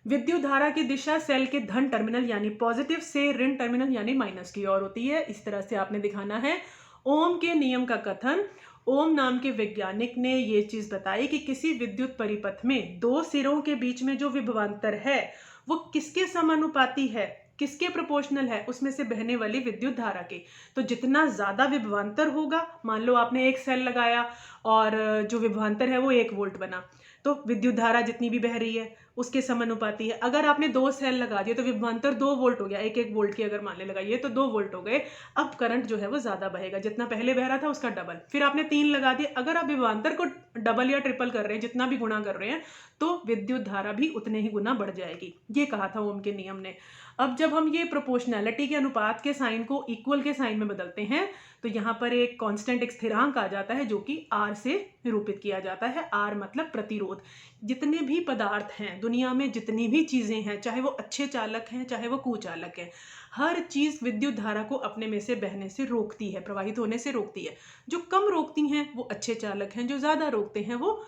विद्युत धारा की दिशा सेल के धन टर्मिनल यानी पॉजिटिव से ऋण टर्मिनल यानी माइनस की ओर होती है। इस तरह से आपने दिखाना है। ओम के नियम का कथन। ओम नाम के वैज्ञानिक ने ये चीज बताई कि किसी विद्युत परिपथ में दो सिरों के बीच में जो विभवांतर है वो किसके समानुपाती है, किसके प्रोपोर्शनल है? उसमें से बहने वाली विद्युत धारा के। तो जितना ज्यादा विभवांतर होगा, मान लो आपने एक सेल लगाया और जो विभवांतर है वो 1 वोल्ट बना, तो विद्युत धारा जितनी भी बह रही है उसके समानुपाती है। अगर आपने 2 सेल लगा दिए तो विभवांतर 2 वोल्ट हो गया, 1-1 वोल्ट की अगर मान ले लगाइए तो 2 वोल्ट हो गए। अब करंट जो है वो ज्यादा बहेगा, जितना पहले बह रहा था उसका डबल। फिर आपने 3 लगा दिए, अगर आप विभवांतर को डबल या ट्रिपल कर रहे हैं, जितना भी गुणा कर रहे हैं, तो विद्युत धारा भी उतने ही गुना बढ़ जाएगी। ये कहा था ओम के नियम ने। अब जब हम ये प्रोपोर्शनैलिटी के अनुपात के साइन को इक्वल के साइन में बदलते हैं तो यहाँ पर एक कांस्टेंट, एक स्थिरांक आ जाता है जो कि R से निरूपित किया जाता है। R मतलब प्रतिरोध। जितने भी पदार्थ हैं दुनिया में, जितनी भी चीजें हैं, चाहे वो अच्छे चालक हैं चाहे वो कुचालक हैं, हर चीज विद्युत धारा को अपने में से बहने से रोकती है, प्रवाहित होने से रोकती है। जो कम रोकती हैं वो अच्छे चालक हैं, जो ज्यादा रोकते हैं वो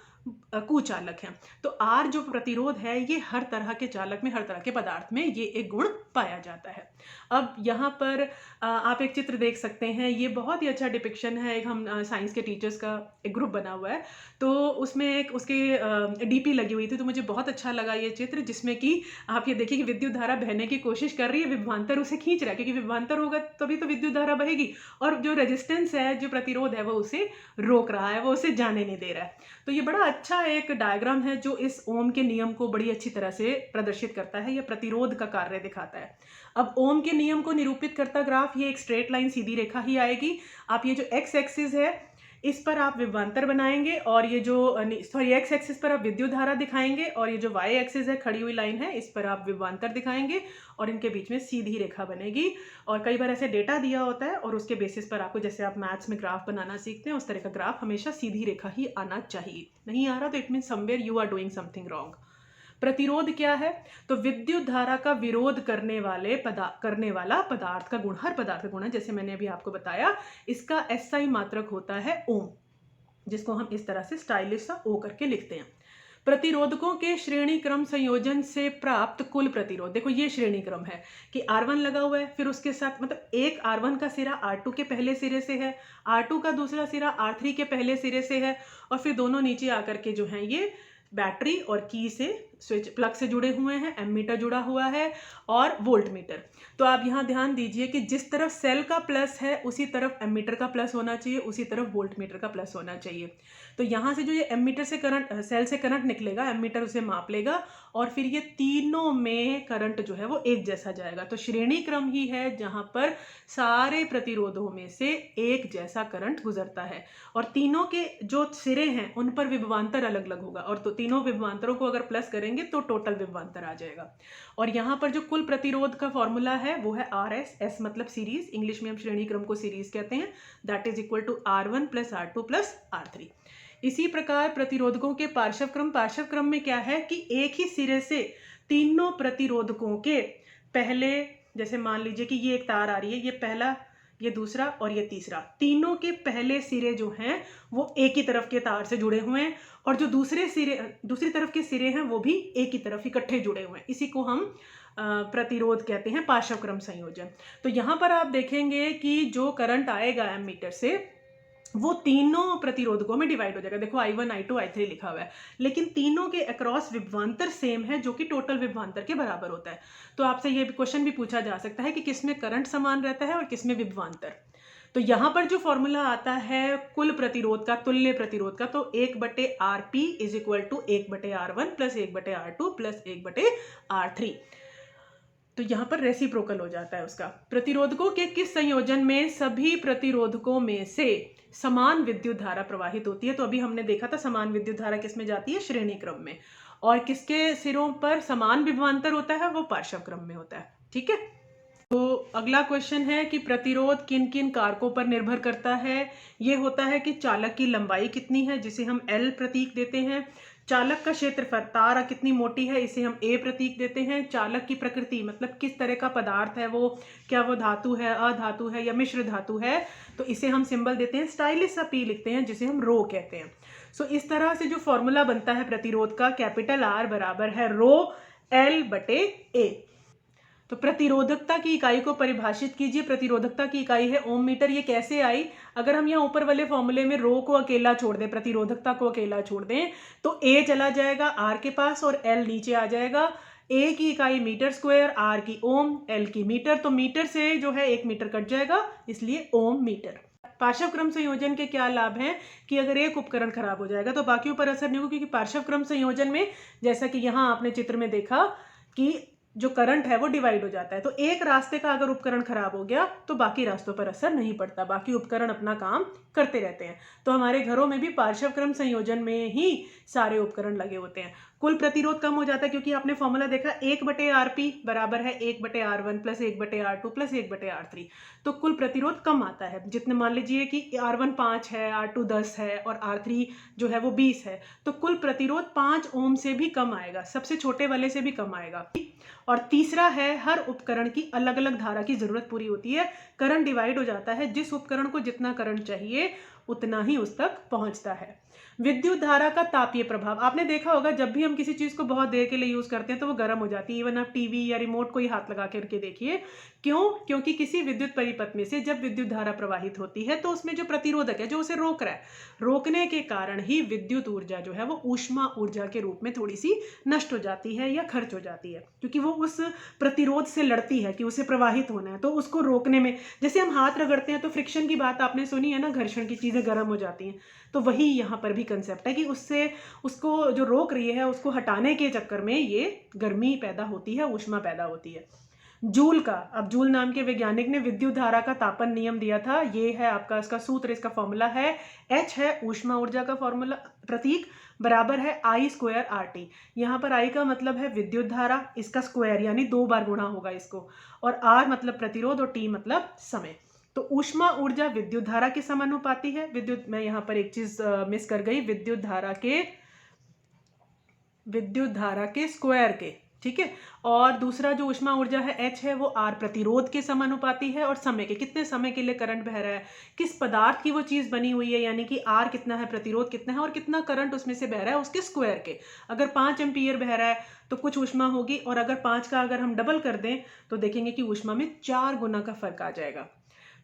कुचालक हैं। तो R जो प्रतिरोध है ये हर तरह के चालक में, हर तरह के पदार्थ में ये एक गुण पाया जाता है। अब यहाँ पर आप एक चित्र देख सकते हैं, ये बहुत ही अच्छा डिपिक्शन है। एक हम साइंस के टीचर्स का एक ग्रुप बना हुआ है, तो उसमें एक उसके डीपी लगी हुई थी, तो मुझे बहुत अच्छा लगा ये चित्र, जिसमें कि आप ये देखिए कि विद्युत धारा बहने की कोशिश कर रही है, विभवांतर उसे खींच रहा है, क्योंकि विभवांतर होगा तभी तो विद्युत धारा बहेगी, और जो रेजिस्टेंस है, जो प्रतिरोध है, वो उसे रोक रहा है, वो उसे जाने नहीं दे रहा है। तो ये बड़ा अच्छा एक डायग्राम है जो इस ओम के नियम को बड़ी अच्छी तरह से प्रदर्शित करता है, यह प्रतिरोध का कार्य दिखाता है। अब ओम के नियम को निरूपित करता ग्राफ, ये एक स्ट्रेट लाइन सीधी रेखा ही आएगी। आप ये जो एक्स एक्सिस है इस पर आप विभवांतर बनाएंगे, और ये जो सॉरी एक्स एक्सिस पर आप विद्युत धारा दिखाएंगे, और ये जो वाई एक्सिस है खड़ी हुई लाइन है इस पर आप विभवांतर दिखाएंगे, और इनके बीच में सीधी रेखा बनेगी। और कई बार ऐसे डेटा दिया होता है और उसके बेसिस पर आपको, जैसे आप मैथ्स में ग्राफ बनाना सीखते हैं उस तरह का ग्राफ हमेशा सीधी रेखा ही आना चाहिए। नहीं आ रहा तो it mean somewhere you are doing something wrong. प्रतिरोध क्या है? तो विद्युत धारा का विरोध करने वाला पदार्थ का गुण, हर पदार्थ का गुण है, जैसे मैंने अभी आपको बताया, इसका एसआई मात्रक होता है ओम, जिसको हम इस तरह से स्टाइलिश सा ओ करके लिखते हैं। प्रतिरोधकों के श्रेणी क्रम संयोजन से प्राप्त कुल प्रतिरोध, देखो ये श्रेणी क्रम है कि R1 लगा हुआ है, फिर उसके साथ मतलब एक R1 का सिरा R2 के पहले सिरे से है, R2 का दूसरा सिरा R3 के पहले सिरे से है, और फिर दोनों नीचे आकर के जो हैं ये बैटरी और की से स्विच प्लग से जुड़े हुए हैं, एमीटर जुड़ा हुआ है और वोल्ट मीटर। तो आप यहाँ ध्यान दीजिए कि जिस तरफ सेल का प्लस है उसी तरफ एमीटर का प्लस होना चाहिए, उसी तरफ वोल्ट मीटर का प्लस होना चाहिए। तो यहाँ से जो ये एमीटर से करंट, सेल से करंट निकलेगा, एमीटर उसे माप लेगा, और फिर ये तीनों में करंट जो है वो एक जैसा जाएगा। तो श्रेणी क्रम ही है जहाँ पर सारे प्रतिरोधों में से एक जैसा करंट गुजरता है, और तीनों के जो सिरे हैं उन पर विभवांतर अलग अलग होगा, और तो तीनों विभवांतरों को अगर प्लस करेंगे तो टोटल विभवांतर आ जाएगा। और यहाँ पर जो कुल प्रतिरोध का फॉर्मूला है वो है RS, S मतलब सीरीज, इंग्लिश में हम श्रेणी क्रम को सीरीज कहते हैं, that is equal to R1 plus R2 plus R3। इसी प्रकार प्रतिरोधकों के पार्श्व क्रम में क्या है कि एक ही सिरे से तीनों प्रतिरोधकों के पहले, जैसे मान लीजिए कि ये एक तार आ रही है, ये पहला, ये दूसरा और ये तीसरा, तीनों के पहले सिरे जो हैं वो एक ही तरफ के तार से जुड़े हुए हैं, और जो दूसरी तरफ के सिरे हैं वो भी एक ही तरफ इकट्ठे जुड़े हुए हैं। इसी को हम प्रतिरोध कहते हैं, पार्श्व क्रम संयोजन। तो यहाँ पर आप देखेंगे कि जो करंट आएगा एमीटर से वो तीनों प्रतिरोधकों में डिवाइड हो जाएगा। देखो I1, I2, I3 लिखा हुआ है, लेकिन तीनों के अक्रॉस विभवांतर सेम है जो कि टोटल विभवांतर के बराबर होता है। तो आपसे ये क्वेश्चन भी पूछा जा सकता है कि किसमें करंट समान रहता है और किसमें विभवांतर। तो यहाँ पर जो फॉर्मूला आता है कुल प्रतिरोध का, तुल्य प्रतिरोध का, तो 1/RP is equal to 1/R1 plus 1/R2 plus 1/R3। तो यहाँ पर रेसिप्रोकल हो जाता है उसका। प्रतिरोधकों के किस संयोजन में सभी प्रतिरोधकों में से समान विद्युत धारा प्रवाहित होती है? तो अभी हमने देखा था समान विद्युत धारा किस में जाती है, श्रेणी क्रम में, और किसके सिरों पर समान विभवांतर होता है, वो पार्श्व क्रम में होता है। ठीक है, तो अगला क्वेश्चन है कि प्रतिरोध किन किन कारकों पर निर्भर करता है। ये होता है कि चालक की लंबाई कितनी है, जिसे हम L प्रतीक देते हैं, चालक का क्षेत्रफल, तार कितनी मोटी है, इसे हम A प्रतीक देते हैं, चालक की प्रकृति मतलब किस तरह का पदार्थ है वो, क्या वो धातु है, अधातु है या मिश्र धातु है, तो इसे हम सिंबल देते हैं स्टाइलिश सा P लिखते हैं, जिसे हम रो कहते हैं। सो इस तरह से जो फॉर्मूला बनता है प्रतिरोध का, कैपिटल R बराबर है रो L/A। तो प्रतिरोधकता की इकाई को परिभाषित कीजिए। प्रतिरोधकता की इकाई है ओम मीटर। ये कैसे आई? अगर हम यहाँ ऊपर वाले फॉर्मूले में रो को अकेला छोड़ दें, प्रतिरोधकता को अकेला छोड़ दें, तो A चला जाएगा R के पास और L नीचे आ जाएगा। A की इकाई मीटर स्क्वायर, R की ओम, L की मीटर, तो मीटर से जो है 1 मीटर कट जाएगा, इसलिए ओम मीटर। पार्श्व क्रम संयोजन के क्या लाभ हैं कि अगर एक उपकरण खराब हो जाएगा तो बाकियों पर असर नहीं होगा, क्योंकि पार्श्व क्रम संयोजन में जैसा कि यहाँ आपने चित्र में देखा कि जो करंट है वो डिवाइड हो जाता है। तो एक रास्ते का अगर उपकरण खराब हो गया तो बाकी रास्तों पर असर नहीं पड़ता, बाकी उपकरण अपना काम करते रहते हैं। तो हमारे घरों में भी पार्श्व क्रम संयोजन में ही सारे उपकरण लगे होते हैं। कुल प्रतिरोध कम हो जाता है, क्योंकि आपने फॉर्मूला देखा 1/RP बराबर है 1/R1 plus 1/R2 plus 1/R3। तो कुल प्रतिरोध कम आता है। जितने मान लीजिए कि R1 5 है, R2 10 है और R3 जो है वो 20 है, तो कुल प्रतिरोध 5 ओम से भी कम आएगा, सबसे छोटे वाले से भी कम आएगा। और तीसरा है हर उपकरण की अलग अलग धारा की जरूरत पूरी होती है, करंट डिवाइड हो जाता है, जिस उपकरण को जितना करंट चाहिए उतना ही उस तक पहुंचता है। विद्युत धारा का तापीय प्रभाव, आपने देखा होगा जब भी हम किसी चीज को बहुत देर के लिए यूज करते हैं तो वो गर्म हो जाती है। इवन आप टीवी या रिमोट को ही हाथ लगा करके देखिए, क्यों? क्योंकि किसी विद्युत परिपथ में से जब विद्युत धारा प्रवाहित होती है तो उसमें जो प्रतिरोधक है जो उसे रोक रहा है, रोकने के कारण ही विद्युत ऊर्जा जो है वो ऊष्मा ऊर्जा के रूप में थोड़ी सी नष्ट हो जाती है या खर्च हो जाती है, क्योंकि वो उस प्रतिरोध से लड़ती है कि उसे प्रवाहित होना है। तो उसको रोकने में, जैसे हम हाथ रगड़ते हैं तो फ्रिक्शन की बात आपने सुनी है ना, घर्षण की चीजें चीज़ें गर्म हो जाती हैं। तो वही यहाँ पर भी कंसेप्ट है कि उससे उसको जो रोक रही है उसको हटाने के चक्कर में ये गर्मी पैदा होती है, ऊष्मा पैदा होती है। जूल का, अब जूल नाम के वैज्ञानिक ने विद्युत धारा का तापन नियम दिया था। ये है आपका इसका सूत्र, इसका फॉर्मूला है H है ऊष्मा ऊर्जा का फॉर्मूला प्रतीक, बराबर है I स्क्वायर RT। यहाँ पर I का मतलब है विद्युत धारा, इसका स्क्वायर यानी 2 बार गुणा होगा इसको, और R मतलब प्रतिरोध और T मतलब समय। तो ऊष्मा ऊर्जा विद्युत धारा के समानुपाती है। मैं यहाँ पर एक चीज मिस कर गई, विद्युत धारा के स्क्वायर के, ठीक है। और दूसरा जो ऊष्मा ऊर्जा है H है वो R प्रतिरोध के समानुपाती है, और समय के, कितने समय के लिए करंट बह रहा है, किस पदार्थ की वो चीज बनी हुई है, यानी कि R कितना है, प्रतिरोध कितना है, और कितना करंट उसमें से बह रहा है उसके स्क्वायर के। अगर 5 एम्पियर बह रहा है तो कुछ ऊष्मा होगी, और अगर 5 का अगर हम डबल कर दें तो देखेंगे कि ऊष्मा में 4 गुना का फर्क आ जाएगा।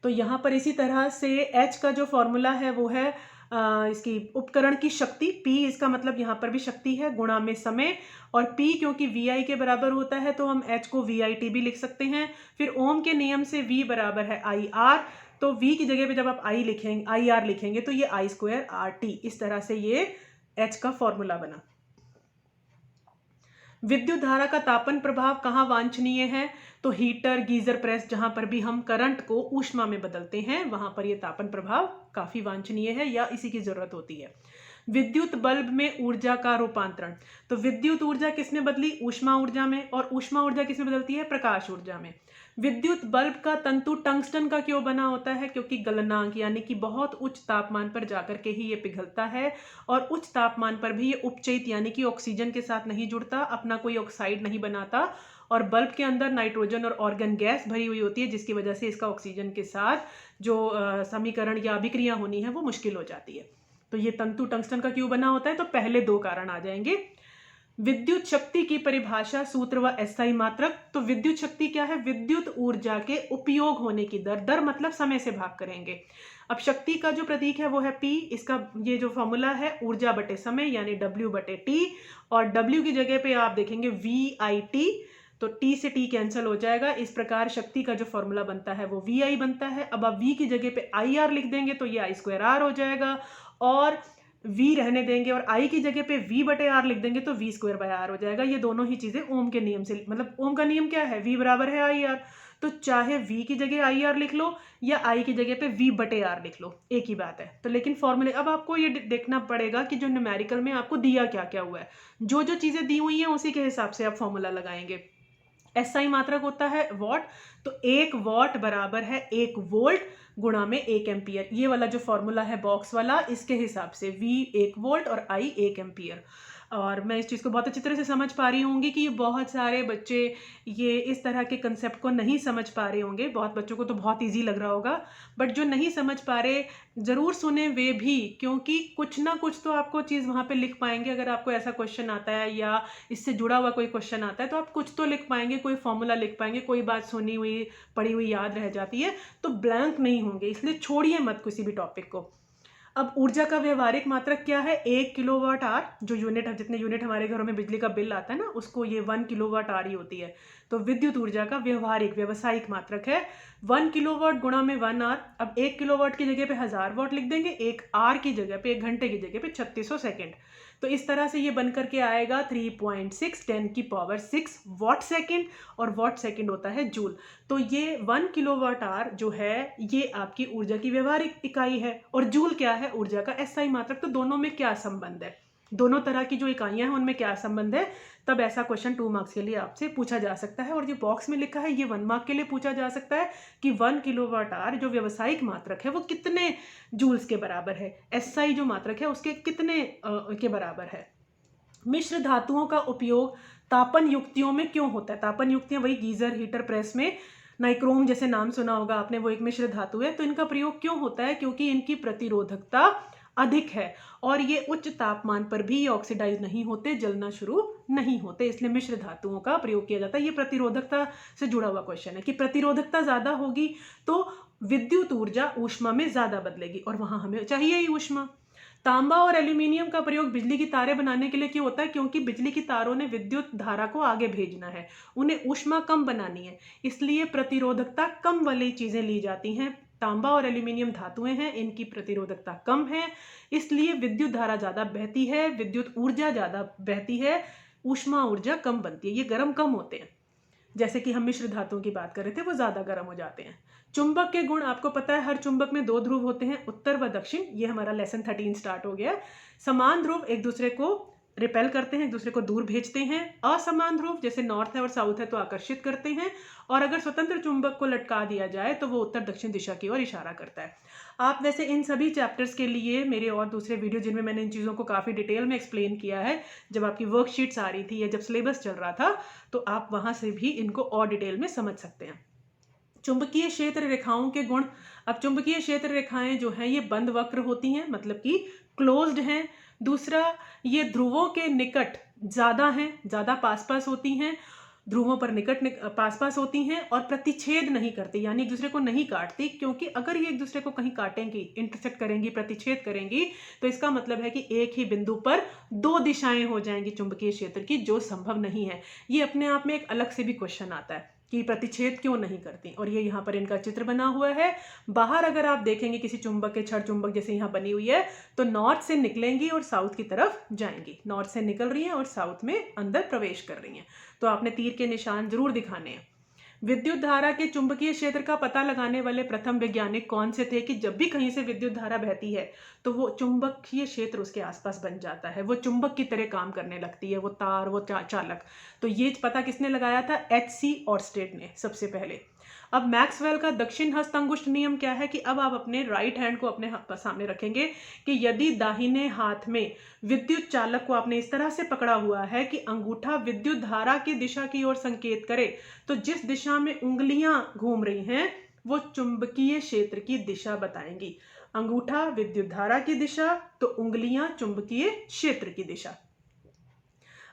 तो यहाँ पर इसी तरह से H का जो फॉर्मूला है वो है इसकी उपकरण की शक्ति, P इसका मतलब यहाँ पर भी शक्ति है, गुणा में समय, और P क्योंकि VI के बराबर होता है तो हम H को VIT भी लिख सकते हैं। फिर ओम के नियम से V बराबर है IR, तो V की जगह पे जब आप IR लिखेंगे तो ये I स्क्वायर RT, इस तरह से ये H का फॉर्मूला बना। विद्युत धारा का तापन प्रभाव कहाँ वांछनीय है, तो हीटर, गीजर, प्रेस, जहां पर भी हम करंट को ऊष्मा में बदलते हैं वहां पर यह तापन प्रभाव काफी वांछनीय है या इसी की जरूरत होती है। विद्युत बल्ब में ऊर्जा का रूपांतरण, तो विद्युत ऊर्जा किसमें बदली, ऊष्मा ऊर्जा में, और ऊष्मा ऊर्जा किसमें बदलती है, प्रकाश ऊर्जा में। विद्युत बल्ब का तंतु टंगस्टन का क्यों बना होता है, क्योंकि गलनांक यानी कि बहुत उच्च तापमान पर जाकर के ही ये पिघलता है, और उच्च तापमान पर भी ये उपचयित यानी कि ऑक्सीजन के साथ नहीं जुड़ता, अपना कोई ऑक्साइड नहीं बनाता, और बल्ब के अंदर नाइट्रोजन और ऑर्गन गैस भरी हुई होती है, जिसकी वजह से इसका ऑक्सीजन के साथ जो समीकरण या अभिक्रिया होनी है वो मुश्किल हो जाती है। तो ये तंतु टंगस्टन का क्यों बना होता है, तो पहले 2 कारण आ जाएंगे। विद्युत शक्ति की परिभाषा, सूत्र व SI मात्रक, तो विद्युत शक्ति क्या है, विद्युत ऊर्जा के उपयोग होने की दर, दर मतलब समय से भाग करेंगे। अब शक्ति का जो प्रतीक है वो है P, इसका ये जो फॉर्मूला है ऊर्जा बटे समय यानी W बटे T, और W की जगह पे आप देखेंगे VIT, तो T से T कैंसिल हो जाएगा। इस प्रकार शक्ति का जो फॉर्मूला बनता है वो VI बनता है। अब आप V की जगह पे IR लिख देंगे तो ये I स्क्वायर R हो जाएगा, और V रहने देंगे और I की जगह पे V बटे R लिख देंगे तो V स्क्वायर बाय R हो जाएगा। ये दोनों ही चीजें ओम के नियम से, मतलब ओम का नियम क्या है, V बराबर है IR, तो चाहे V की जगह IR लिख लो या I की जगह पे V बटे R लिख लो, एक ही बात है। तो लेकिन फॉर्मूले, अब आपको ये देखना पड़ेगा कि जो न्यूमेरिकल में आपको दिया क्या क्या हुआ है, जो जो चीजें दी हुई हैं उसी के हिसाब से आप फॉर्मूला लगाएंगे। SI मात्रक होता है वॉट, तो 1 वॉट बराबर है 1 वोल्ट गुणा में 1 एम्पियर। ये वाला जो फॉर्मूला है बॉक्स वाला, इसके हिसाब से V 1 वोल्ट और I 1 एम्पियर। और मैं इस चीज़ को बहुत अच्छी तरह से समझ पा रही होंगी कि बहुत सारे बच्चे ये इस तरह के कंसेप्ट को नहीं समझ पा रहे होंगे। बहुत बच्चों को तो बहुत इजी लग रहा होगा, बट जो नहीं समझ पा रहे ज़रूर सुने वे भी, क्योंकि कुछ ना कुछ तो आपको चीज़ वहाँ पे लिख पाएंगे। अगर आपको ऐसा क्वेश्चन आता है या इससे जुड़ा हुआ कोई क्वेश्चन आता है तो आप कुछ तो लिख पाएंगे, कोई फॉर्मूला लिख पाएंगे, कोई बात सुनी हुई पढ़ी हुई याद रह जाती है, तो ब्लैंक नहीं होंगे। इसलिए छोड़िए मत किसी भी टॉपिक को। अब ऊर्जा का व्यवहारिक मात्रक क्या है, 1 किलोवाट आर, जो यूनिट, जितने यूनिट हमारे घरों में बिजली का बिल आता है ना, उसको ये 1 किलोवाट आर ही होती है। तो विद्युत ऊर्जा का व्यावसायिक मात्रक है 1 किलोवाट गुणा में 1 आर। अब 1 किलोवाट की जगह पे 1000 वाट लिख देंगे, 1 आर की जगह पे, 1 घंटे की जगह पे 3600 सेकेंड। तो इस तरह से ये बन करके आएगा 3.6 10 की पावर 6 वाट सेकेंड, और वाट सेकेंड होता है जूल। तो ये 1 किलोवाट आर जो है ये आपकी ऊर्जा की व्यवहारिक इकाई है, और जूल क्या है, ऊर्जा का SI मात्रक। तो दोनों में क्या संबंध है, दोनों तरह की जो इकाइयां हैं उनमें क्या संबंध है, तब ऐसा क्वेश्चन 2 मार्क्स के लिए आपसे पूछा जा सकता है। और जो बॉक्स में लिखा है ये 1 मार्क के लिए पूछा जा सकता है कि 1 किलोवाट आर जो व्यवसायिक मात्रक है वो कितने जूल्स के बराबर है, SI जो मात्रक है उसके कितने के बराबर है। मिश्र धातुओं का उपयोग तापन युक्तियों में क्यों होता है, तापन युक्तियां वही गीजर, हीटर, प्रेस में नाइक्रोम जैसे नाम सुना होगा आपने, वो एक मिश्र धातु है। तो इनका प्रयोग क्यों होता है, क्योंकि इनकी प्रतिरोधकता अधिक है, और ये उच्च तापमान पर भी ऑक्सीडाइज नहीं होते, जलना शुरू नहीं होते, इसलिए मिश्र धातुओं का प्रयोग किया जाता है। ये प्रतिरोधकता से जुड़ा हुआ क्वेश्चन है कि प्रतिरोधकता ज्यादा होगी तो विद्युत ऊर्जा ऊष्मा में ज्यादा बदलेगी, और वहां हमें चाहिए ही ऊष्मा। तांबा और एल्यूमिनियम का प्रयोग बिजली की तारें बनाने के लिए क्यों होता है, क्योंकि बिजली की तारों ने विद्युत धारा को आगे भेजना है, उन्हें ऊष्मा कम बनानी है, इसलिए प्रतिरोधकता कम वाली चीजें ली जाती हैं तांबा और एल्यूमिनियम धातुएं हैं, इनकी प्रतिरोधकता कम है, इसलिए विद्युत धारा ज़्यादा बहती है, विद्युत ऊर्जा ज़्यादा बहती है, ऊष्मा ऊर्जा कम बनती है, ये गर्म कम होते हैं। जैसे कि हम मिश्र धातुओं की बात कर रहे थे, वो ज़्यादा गर्म हो जाते हैं। चुंबक के गुण आपको पता है, हर चुंबक में 2 ध्रुव होते हैं, उत्तर व दक्षिण। ये हमारा लेसन 13 स्टार्ट हो गया। समान ध्रुव एक दूसरे को रिपेल करते हैं, एक दूसरे को दूर भेजते हैं। असमान ध्रुव जैसे नॉर्थ है और साउथ है तो आकर्षित करते हैं। और अगर स्वतंत्र चुंबक को लटका दिया जाए तो वो उत्तर दक्षिण दिशा की ओर इशारा करता है। आप वैसे इन सभी चैप्टर्स के लिए मेरे और दूसरे वीडियो जिनमें मैंने इन चीज़ों को काफ़ी डिटेल में एक्सप्लेन किया है, जब आपकी वर्कशीट्स आ रही थी या जब सिलेबस चल रहा था, तो आप वहाँ से भी इनको और डिटेल में समझ सकते हैं। चुंबकीय क्षेत्र रेखाओं के गुण। अब चुंबकीय क्षेत्र रेखाएं जो हैं ये बंद वक्र होती हैं, मतलब कि क्लोज्ड हैं। दूसरा, ये ध्रुवों के निकट ज़्यादा हैं, ज़्यादा पास पास होती हैं, ध्रुवों पर निकट पास पास होती हैं और प्रतिच्छेद नहीं करती, यानी एक दूसरे को नहीं काटती, क्योंकि अगर ये एक दूसरे को कहीं काटेंगी, इंटरसेक्ट करेंगी, प्रतिच्छेद करेंगी, तो इसका मतलब है कि एक ही बिंदु पर 2 दिशाएं हो जाएंगी चुंबकीय क्षेत्र की, जो संभव नहीं है। ये अपने आप में एक अलग से भी क्वेश्चन आता है कि प्रतिच्छेद क्यों नहीं करती, और ये यहाँ पर इनका चित्र बना हुआ है। बाहर अगर आप देखेंगे किसी चुंबक के छड़ चुंबक जैसे यहाँ बनी हुई है, तो नॉर्थ से निकलेंगी और साउथ की तरफ जाएंगी। नॉर्थ से निकल रही हैं और साउथ में अंदर प्रवेश कर रही हैं, तो आपने तीर के निशान जरूर दिखाने हैं। विद्युत धारा के चुंबकीय क्षेत्र का पता लगाने वाले प्रथम वैज्ञानिक कौन से थे कि जब भी कहीं से विद्युत धारा बहती है तो वो चुंबकीय क्षेत्र उसके आसपास बन जाता है, वो चुंबक की तरह काम करने लगती है, वो तार, वो चालक। तो ये पता किसने लगाया था? H.C. ऑर्स्टेड ने सबसे पहले। अब मैक्सवेल का दक्षिण हस्त अंगुष्ठ नियम क्या है कि अब आप अपने राइट हैंड को अपने सामने रखेंगे कि यदि दाहिने हाथ में विद्युत चालक को आपने इस तरह से पकड़ा हुआ है कि अंगूठा विद्युत धारा की दिशा की ओर संकेत करे, तो जिस दिशा में उंगलियां घूम रही हैं वो चुंबकीय क्षेत्र की दिशा बताएंगी। अंगूठा विद्युत धारा की दिशा, तो उंगलियां चुंबकीय क्षेत्र की दिशा।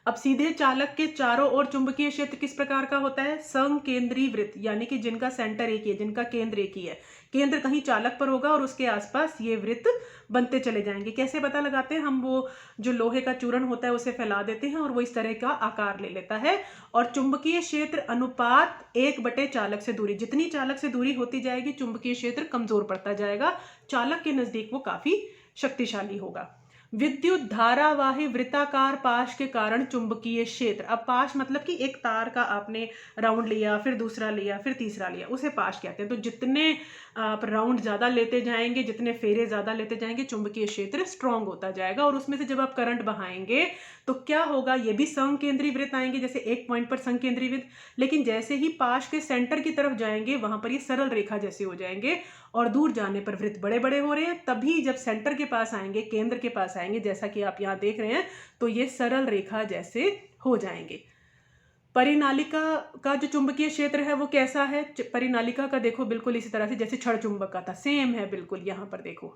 अब सीधे चालक के चारों ओर चुंबकीय क्षेत्र किस प्रकार का होता है? संकेंद्री वृत्त, यानी कि जिनका सेंटर एक ही है, जिनका केंद्र एक ही है। केंद्र कहीं चालक पर होगा और उसके आसपास ये वृत्त बनते चले जाएंगे। कैसे पता लगाते हैं? हम वो जो लोहे का चूर्ण होता है उसे फैला देते हैं और वो इस तरह का आकार ले लेता है। और चुंबकीय क्षेत्र अनुपात 1/, चालक से दूरी, जितनी चालक से दूरी होती जाएगी चुंबकीय क्षेत्र कमजोर पड़ता जाएगा, चालक के नजदीक वो काफी शक्तिशाली होगा। विद्युत धारावाही वृत्ताकार पाश के कारण चुंबकीय क्षेत्र। अब पाश मतलब कि एक तार का आपने राउंड लिया, फिर दूसरा लिया, फिर तीसरा लिया, उसे पाश कहते हैं। तो जितने आप राउंड ज़्यादा लेते जाएंगे, जितने फेरे ज़्यादा लेते जाएंगे, चुंबकीय क्षेत्र स्ट्रांग होता जाएगा। और उसमें से जब आप करंट बहाएंगे तो क्या होगा? ये भी संकेंद्रीय वृत्त आएंगे, जैसे एक पॉइंट पर संकेंद्रीय वृत्त, लेकिन जैसे ही पाश के सेंटर की तरफ जाएंगे वहां पर ये सरल रेखा जैसे हो जाएंगे, और दूर जाने पर वृत्त बड़े बड़े हो रहे हैं। तभी जब सेंटर के पास आएंगे, केंद्र के पास आएंगे, जैसा कि आप यहाँ देख रहे हैं, तो ये सरल रेखा जैसे हो जाएंगे। परिनालिका का जो चुंबकीय क्षेत्र है वो कैसा है? परिनालिका का देखो बिल्कुल इसी तरह से जैसे छड़ चुंबक का था, सेम है बिल्कुल। यहाँ पर देखो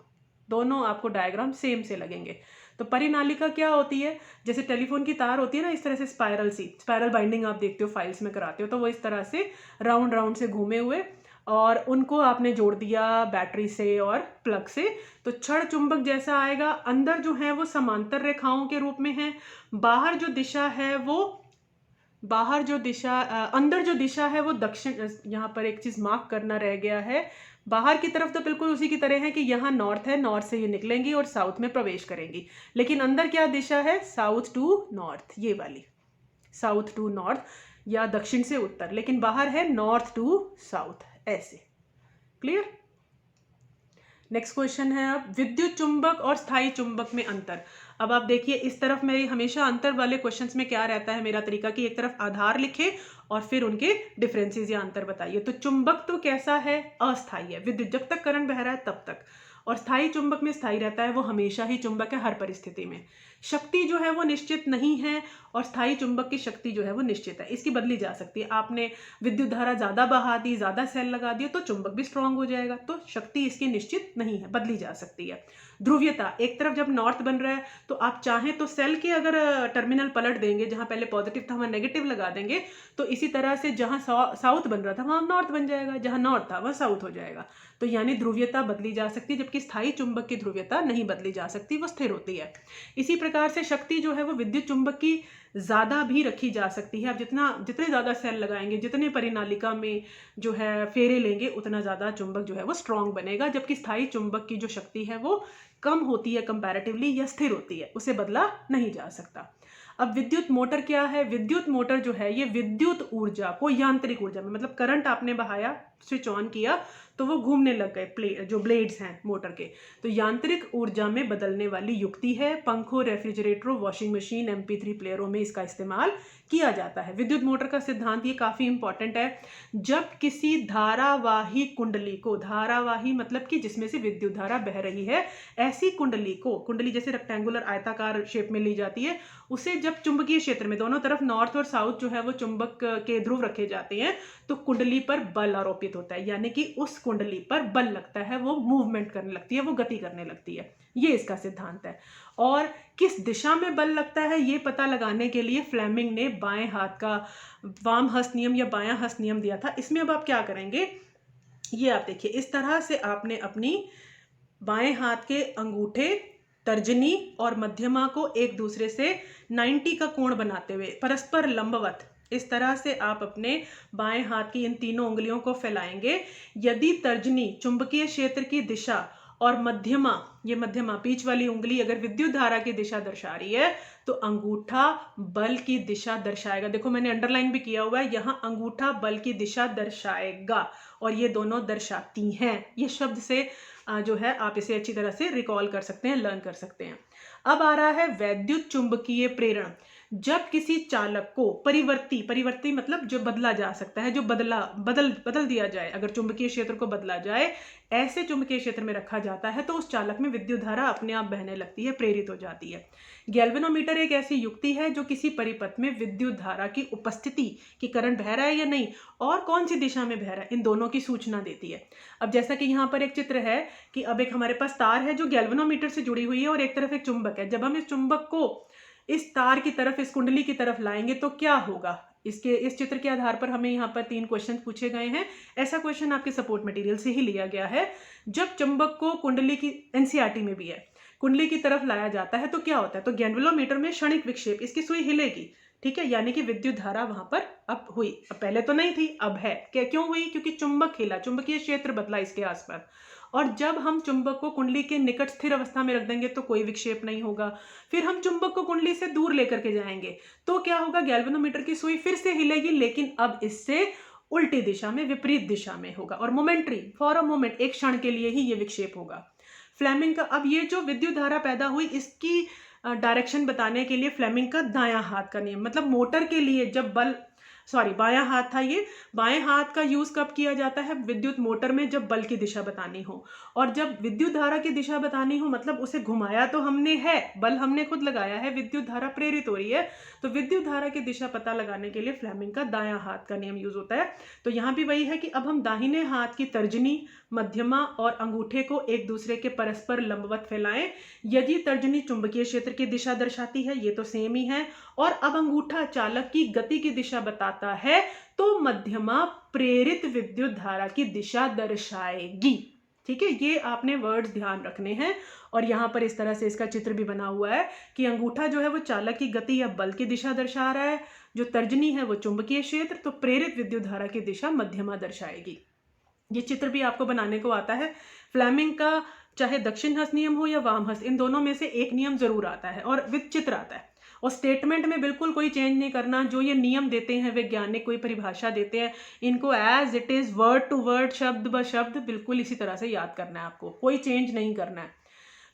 दोनों आपको डायग्राम सेम से लगेंगे। तो परिनालिका क्या होती है? जैसे टेलीफोन की तार होती है ना, इस तरह से स्पाइरल बाइंडिंग आप देखते हो, फाइल्स में कराते हो, तो वो इस तरह से राउंड राउंड से घूमे हुए, और उनको आपने जोड़ दिया बैटरी से और प्लग से, तो छड़ चुंबक जैसा आएगा। अंदर जो है वो समांतर रेखाओं के रूप में है। बाहर जो दिशा है वो अंदर जो दिशा है वो दक्षिण। यहाँ पर एक चीज मार्क करना रह गया है, बाहर की तरफ तो बिल्कुल उसी की तरह है कि यहाँ नॉर्थ है, नॉर्थ से ये निकलेंगी और साउथ में प्रवेश करेंगी, लेकिन अंदर क्या दिशा है? साउथ टू नॉर्थ, ये वाली साउथ टू नॉर्थ या दक्षिण से उत्तर, लेकिन बाहर है नॉर्थ टू साउथ, ऐसे। क्लियर? नेक्स्ट क्वेश्चन है अब विद्युत चुंबक और स्थायी चुंबक में अंतर। अब आप देखिए इस तरफ मेरी हमेशा अंतर वाले क्वेश्चंस में क्या रहता है मेरा तरीका कि एक तरफ आधार लिखे और फिर उनके डिफरेंसेस या अंतर बताइए। तो चुंबक तो कैसा है? अस्थायी है। विद्युत जब तक करंट बह रहा है तब तक, और स्थायी चुंबक में स्थायी रहता है, वो हमेशा ही चुंबक है हर परिस्थिति में। शक्ति जो है वो निश्चित नहीं है, और स्थायी चुंबक की शक्ति जो है वो निश्चित है, इसकी बदली जा सकती है। आपने विद्युत धारा ज़्यादा बहा दी, ज़्यादा सेल लगा दिया, तो चुंबक भी स्ट्रांग हो जाएगा। तो शक्ति इसकी निश्चित नहीं है, बदली जा सकती है। ध्रुवीयता, एक तरफ जब नॉर्थ बन रहा है तो आप चाहें तो सेल के अगर टर्मिनल पलट देंगे, जहां पहले पॉजिटिव था वहां नेगेटिव लगा देंगे, तो इसी तरह से जहां साउथ बन रहा था वहां नॉर्थ बन जाएगा, जहां नॉर्थ था वहां साउथ हो जाएगा। तो यानी ध्रुवीयता बदली जा सकती है, जबकि स्थायी चुंबक की ध्रुवीयता नहीं बदली जा सकती, वो स्थिर होती है। इसी प्रकार प्रकार से शक्ति जो है वो विद्युत चुंबक की ज़्यादा भी रखी जा सकती है। आप जितने ज़्यादा सेल लगाएंगे, जितने परिनालिका में जो है फेरे लेंगे, उतना ज़्यादा चुंबक जो है वो स्ट्रांग बनेगा, जबकि स्थायी चुंबक की जो शक्ति है वो कम होती है कंपैरेटिवली, या स्थिर होती है, उसे बदला नहीं जा सकता। अब विद्युत मोटर क्या है? विद्युत मोटर जो है ये विद्युत ऊर्जा को यांत्रिक ऊर्जा में, मतलब करंट आपने बहाया, स्विच ऑन किया तो वो घूमने लग गए, जो ब्लेड्स हैं मोटर के, तो यांत्रिक ऊर्जा में बदलने वाली युक्ति है। पंखों, रेफ्रिजरेटरों, वॉशिंग मशीन, MP3 प्लेयरों में इसका इस्तेमाल किया जाता है। विद्युत मोटर का सिद्धांत ये काफ़ी इंपॉर्टेंट है। जब किसी धारावाही कुंडली को, धारावाही मतलब कि जिसमें से विद्युत धारा बह रही है, ऐसी कुंडली को, कुंडली जैसे रेक्टेंगुलर आयताकार शेप में ली जाती है, उसे जब चुंबकीय क्षेत्र में दोनों तरफ नॉर्थ और साउथ जो है वो चुंबक के ध्रुव रखे जाते हैं, तो कुंडली पर बल आरोपित होता है, यानी कि उस कुंडली पर बल लगता है, वो मूवमेंट करने लगती है, वो गति करने लगती है। ये इसका सिद्धांत है। और किस दिशा में बल लगता है ये पता लगाने के लिए फ्लेमिंग ने बाएं हाथ का वाम हस्त नियम या बायां हस्त नियम दिया था। इसमें अब आप क्या करेंगे, ये आप देखिए, इस तरह से आपने अपनी बाएं हाथ के अंगूठे, तर्जनी और मध्यमा को एक दूसरे से 90 का कोण बनाते हुए परस्पर लंबवत, इस तरह से आप अपने बाएं हाथ की इन तीनों उंगलियों को फैलाएंगे। यदि तर्जनी चुंबकीय क्षेत्र की दिशा और मध्यमा, ये मध्यमा बीच वाली उंगली अगर विद्युत धारा की दिशा दर्शा रही है, तो अंगूठा बल की दिशा दर्शाएगा। देखो मैंने अंडरलाइन भी किया हुआ है, यहाँ अंगूठा बल की दिशा दर्शाएगा, और ये दोनों दर्शाती हैं। ये शब्द से जो है आप इसे अच्छी तरह से रिकॉल कर सकते हैं, लर्न कर सकते हैं। अब आ रहा है वैद्युत चुंबकीय प्रेरण। जब किसी चालक को परिवर्ती मतलब जो बदला जा सकता है, जो बदल दिया जाए, अगर चुंबकीय क्षेत्र को बदला जाए, ऐसे चुंबकीय क्षेत्र में रखा जाता है, तो उस चालक में विद्युत धारा अपने आप बहने लगती है, प्रेरित हो जाती है। गैल्वेनोमीटर एक ऐसी युक्ति है जो किसी परिपथ में विद्युत धारा की उपस्थिति, की करंट बह रहा है या नहीं, और कौन सी दिशा में बह रहा है, इन दोनों की सूचना देती है। अब जैसा कि यहाँ पर एक चित्र है कि अब एक हमारे पास तार है जो गैल्वेनोमीटर से जुड़ी हुई है, और एक तरफ एक चुंबक है। जब हम इस चुंबक को इस तार की तरफ, इस कुंडली की तरफ लाएंगे तो क्या होगा, इस चित्र के आधार पर हमें यहाँ पर 3 क्वेश्चन पूछे गए हैं। ऐसा क्वेश्चन आपके सपोर्ट मटेरियल से ही लिया गया है। जब चुंबक को कुंडली की, NCERT में भी है, कुंडली की तरफ लाया जाता है तो क्या होता है, तो गैल्वेनोमीटर में क्षणिक विक्षेप, इसकी सुई हिलेगी, ठीक है, यानी कि विद्युत धारा वहां पर अब हुई। अब पहले तो नहीं थी, अब है। क्यों हुई? क्योंकि चुंबक हिला, चुंबकीय क्षेत्र बदला इसके आसपास। और जब हम चुंबक को कुंडली के निकट स्थिर अवस्था में रख देंगे तो कोई विक्षेप नहीं होगा। फिर हम चुंबक को कुंडली से दूर लेकर के जाएंगे तो क्या होगा, गैल्वेनोमीटर की सुई फिर से हिलेगी, लेकिन अब इससे उल्टी दिशा में, विपरीत दिशा में होगा, और मोमेंट्री, फॉर अ मोमेंट, एक क्षण के लिए ही ये विक्षेप होगा। फ्लेमिंग का, अब ये जो विद्युत धारा पैदा हुई, इसकी डायरेक्शन बताने के लिए फ्लेमिंग का दायां हाथ का नियम, मतलब मोटर के लिए जब बायां हाथ था, ये बाएं हाथ का यूज कब किया जाता है, विद्युत मोटर में, जब बल की दिशा बतानी हो। और जब विद्युत धारा की दिशा बतानी हो, मतलब उसे घुमाया तो हमने है, बल हमने खुद लगाया है, विद्युत धारा प्रेरित हो रही है, तो विद्युत धारा की दिशा पता लगाने के लिए फ्लेमिंग का दायां हाथ का नियम यूज होता है। तो यहाँ भी वही है कि अब हम दाहिने हाथ की तर्जनी, मध्यमा और अंगूठे को एक दूसरे के परस्पर लंबवत फैलाएं। यदि तर्जनी चुंबकीय क्षेत्र की दिशा दर्शाती है, ये तो सेम ही है, और अब अंगूठा चालक की गति की दिशा बताता है, तो मध्यमा प्रेरित विद्युत धारा की दिशा दर्शाएगी। ठीक है, ये आपने वर्ड्स ध्यान रखने हैं। और यहाँ पर इस तरह से इसका चित्र भी बना हुआ है कि अंगूठा जो है वो चालक की गति या बल की दिशा दर्शा रहा है, जो तर्जनी है वो चुंबकीय क्षेत्र, तो प्रेरित विद्युत धारा की दिशा मध्यमा दर्शाएगी। ये चित्र भी आपको बनाने को आता है। फ्लेमिंग का चाहे दक्षिण हस्त नियम हो या वाम हस्त, इन दोनों में से एक नियम जरूर आता है और विद चित्र आता है। और स्टेटमेंट में बिल्कुल कोई चेंज नहीं करना। जो ये नियम देते हैं वैज्ञानिक, कोई परिभाषा देते हैं, इनको as it is, word to word, शब्द ब शब्द बिल्कुल इसी तरह से याद करना है आपको, कोई चेंज नहीं करना है।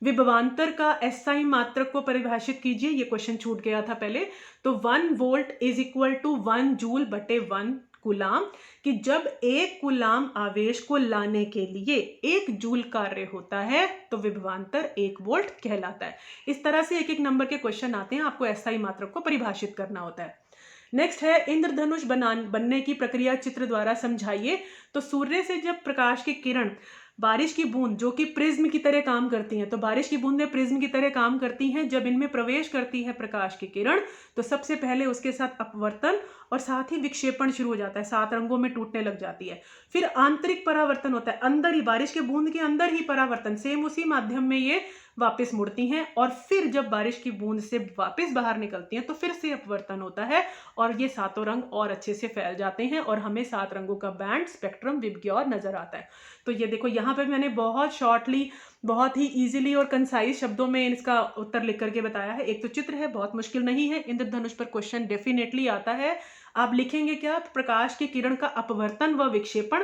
विभवांतर का एसआई मात्रक को परिभाषित कीजिए, ये क्वेश्चन छूट गया था पहले। तो 1 volt is equal to 1 joule बटे 1 कूलाम, कि जब 1 कूलाम आवेश को लाने के लिए 1 जूल कार्य होता है तो विभवांतर 1 वोल्ट कहलाता है। इस तरह से एक एक नंबर के क्वेश्चन आते हैं, आपको एसआई मात्रक को परिभाषित करना होता है। नेक्स्ट है इंद्रधनुष बनने की प्रक्रिया चित्र द्वारा समझाइए। तो सूर्य से जब प्रकाश की किरण बारिश की बूंद जो कि प्रिज्म की तरह काम करती हैं, तो बारिश की बूंदें प्रिज्म की तरह काम करती हैं। जब इनमें प्रवेश करती है प्रकाश की किरण, तो सबसे पहले उसके साथ अपवर्तन और साथ ही विक्षेपण शुरू हो जाता है, 7 रंगों में टूटने लग जाती है। फिर आंतरिक परावर्तन होता है, अंदर ही, बारिश के बूंद के अंदर ही परावर्तन, सेम उसी माध्यम में ये वापस मुड़ती हैं और फिर जब बारिश की बूंद से वापस बाहर निकलती हैं तो फिर से अपवर्तन होता है और ये सातों रंग और अच्छे से फैल जाते हैं और हमें 7 रंगों का बैंड स्पेक्ट्रम विबग्योर नजर आता है। तो ये देखो यहाँ पे मैंने बहुत शॉर्टली, बहुत ही इजीली और कंसाइज शब्दों में इसका उत्तर लिख करके बताया है। एक तो चित्र है, बहुत मुश्किल नहीं है। इंद्रधनुष पर क्वेश्चन डेफिनेटली आता है। आप लिखेंगे क्या? प्रकाश की किरण का अपवर्तन व विक्षेपण,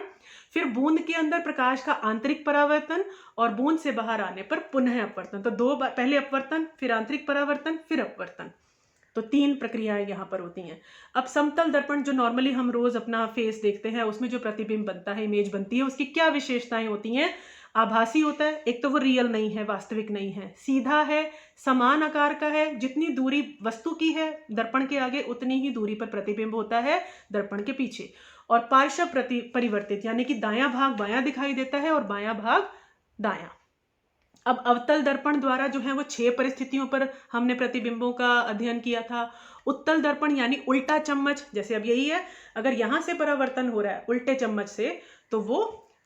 फिर बूंद के अंदर प्रकाश का आंतरिक परावर्तन और बूंद से बाहर आने पर पुनः अपवर्तन। तो 2 बार, पहले अपवर्तन, फिर आंतरिक परावर्तन, फिर अपवर्तन। तो 3 प्रक्रियाएं यहाँ पर होती हैं। अब समतल दर्पण जो नॉर्मली हम रोज अपना फेस देखते हैं, उसमें जो प्रतिबिंब बनता है, इमेज बनती है, उसकी क्या विशेषताएं होती हैं? आभासी होता है। एक तो वो रियल नहीं है, वास्तविक नहीं है। सीधा है, समान आकार का है, जितनी दूरी वस्तु की है दर्पण के आगे उतनी ही दूरी पर प्रतिबिंब होता है दर्पण के पीछे। और पार्श्व परिवर्तित, यानी कि दायां भाग बायां दिखाई देता है और बायां भाग दायां। अब अवतल दर्पण द्वारा जो है वो 6 परिस्थितियों पर हमने प्रतिबिंबों का अध्ययन किया था। उत्तल दर्पण यानी उल्टा चम्मच, जैसे अब यही है, अगर यहां से परावर्तन हो रहा है उल्टे चम्मच से, तो वो,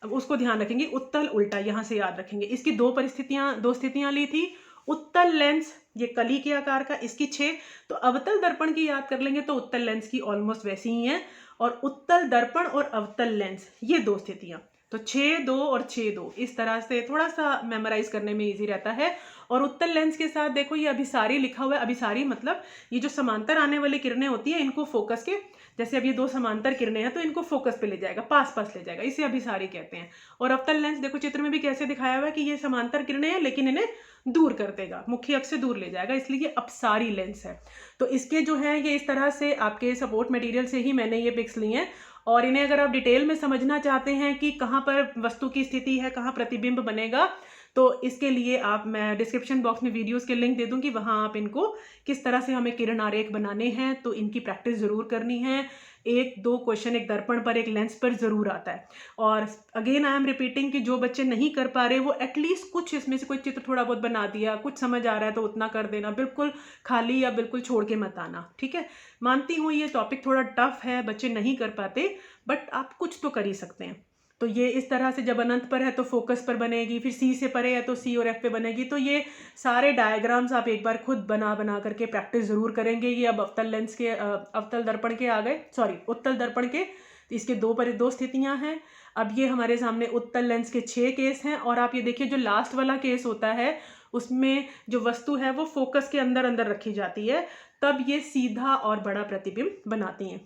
अब उसको ध्यान रखेंगे, उत्तल उल्टा यहां से याद रखेंगे। इसकी 2 स्थितियां ली थी। उत्तल लेंस, ये कली के आकार का, इसकी 6। तो अवतल दर्पण की याद कर लेंगे तो उत्तल लेंस की ऑलमोस्ट वैसी ही है। और उत्तल दर्पण और अवतल लेंस, ये 2 स्थितियां। तो 6, 2 और 6, 2, इस तरह से थोड़ा सा मेमोराइज करने में इजी रहता है। और उत्तल लेंस के साथ देखो ये अभिसारी लिखा हुआ है। अभिसारी मतलब ये जो समांतर आने वाली किरणें होती हैं, इनको फोकस के, जैसे अब ये 2 समांतर किरणें हैं तो इनको फोकस पे ले जाएगा, पास पास ले जाएगा, इसे अभिसारी कहते हैं। और अवतल लेंस देखो चित्र में भी कैसे दिखाया हुआ है कि ये समांतर किरणें हैं लेकिन इन्हें दूर कर देगा, मुख्य अक्ष से दूर ले जाएगा, इसलिए ये अपसारी लेंस है। तो इसके जो है ये इस तरह से आपके सपोर्ट मटेरियल से ही मैंने ये पिक्स ली हैं। और इन्हें अगर आप डिटेल में समझना चाहते हैं कि कहाँ पर वस्तु की स्थिति है, कहाँ प्रतिबिंब बनेगा, तो इसके लिए मैं डिस्क्रिप्शन बॉक्स में वीडियोस के लिंक दे दूंगी, वहाँ आप इनको किस तरह से हमें किरण आरेख बनाने हैं तो इनकी प्रैक्टिस ज़रूर करनी है। 1-2 क्वेश्चन एक दर्पण पर, एक लेंस पर ज़रूर आता है। और अगेन आई एम रिपीटिंग कि जो बच्चे नहीं कर पा रहे वो एटलीस्ट कुछ इसमें से कोई चित्र थोड़ा बहुत बना दिया, कुछ समझ आ रहा है तो उतना कर देना, बिल्कुल खाली या बिल्कुल छोड़ के मत आना, ठीक है। मानती हूँ ये टॉपिक थोड़ा टफ है, बच्चे नहीं कर पाते, बट आप कुछ तो कर ही सकते हैं। तो ये इस तरह से जब अनंत पर है तो फोकस पर बनेगी, फिर सी से परे है तो सी और एफ पे बनेगी। तो ये सारे डायग्राम्स आप एक बार खुद बना करके प्रैक्टिस जरूर करेंगे। ये अब अवतल लेंस के, अवतल दर्पण के आ गए, सॉरी उत्तल दर्पण के। इसके 2 स्थितियां हैं। अब ये हमारे सामने उत्तल लेंस के 6 केस हैं। और आप ये देखिए जो लास्ट वाला केस होता है उसमें जो वस्तु है वो फोकस के अंदर अंदर रखी जाती है, तब ये सीधा और बड़ा प्रतिबिंब बनाती हैं।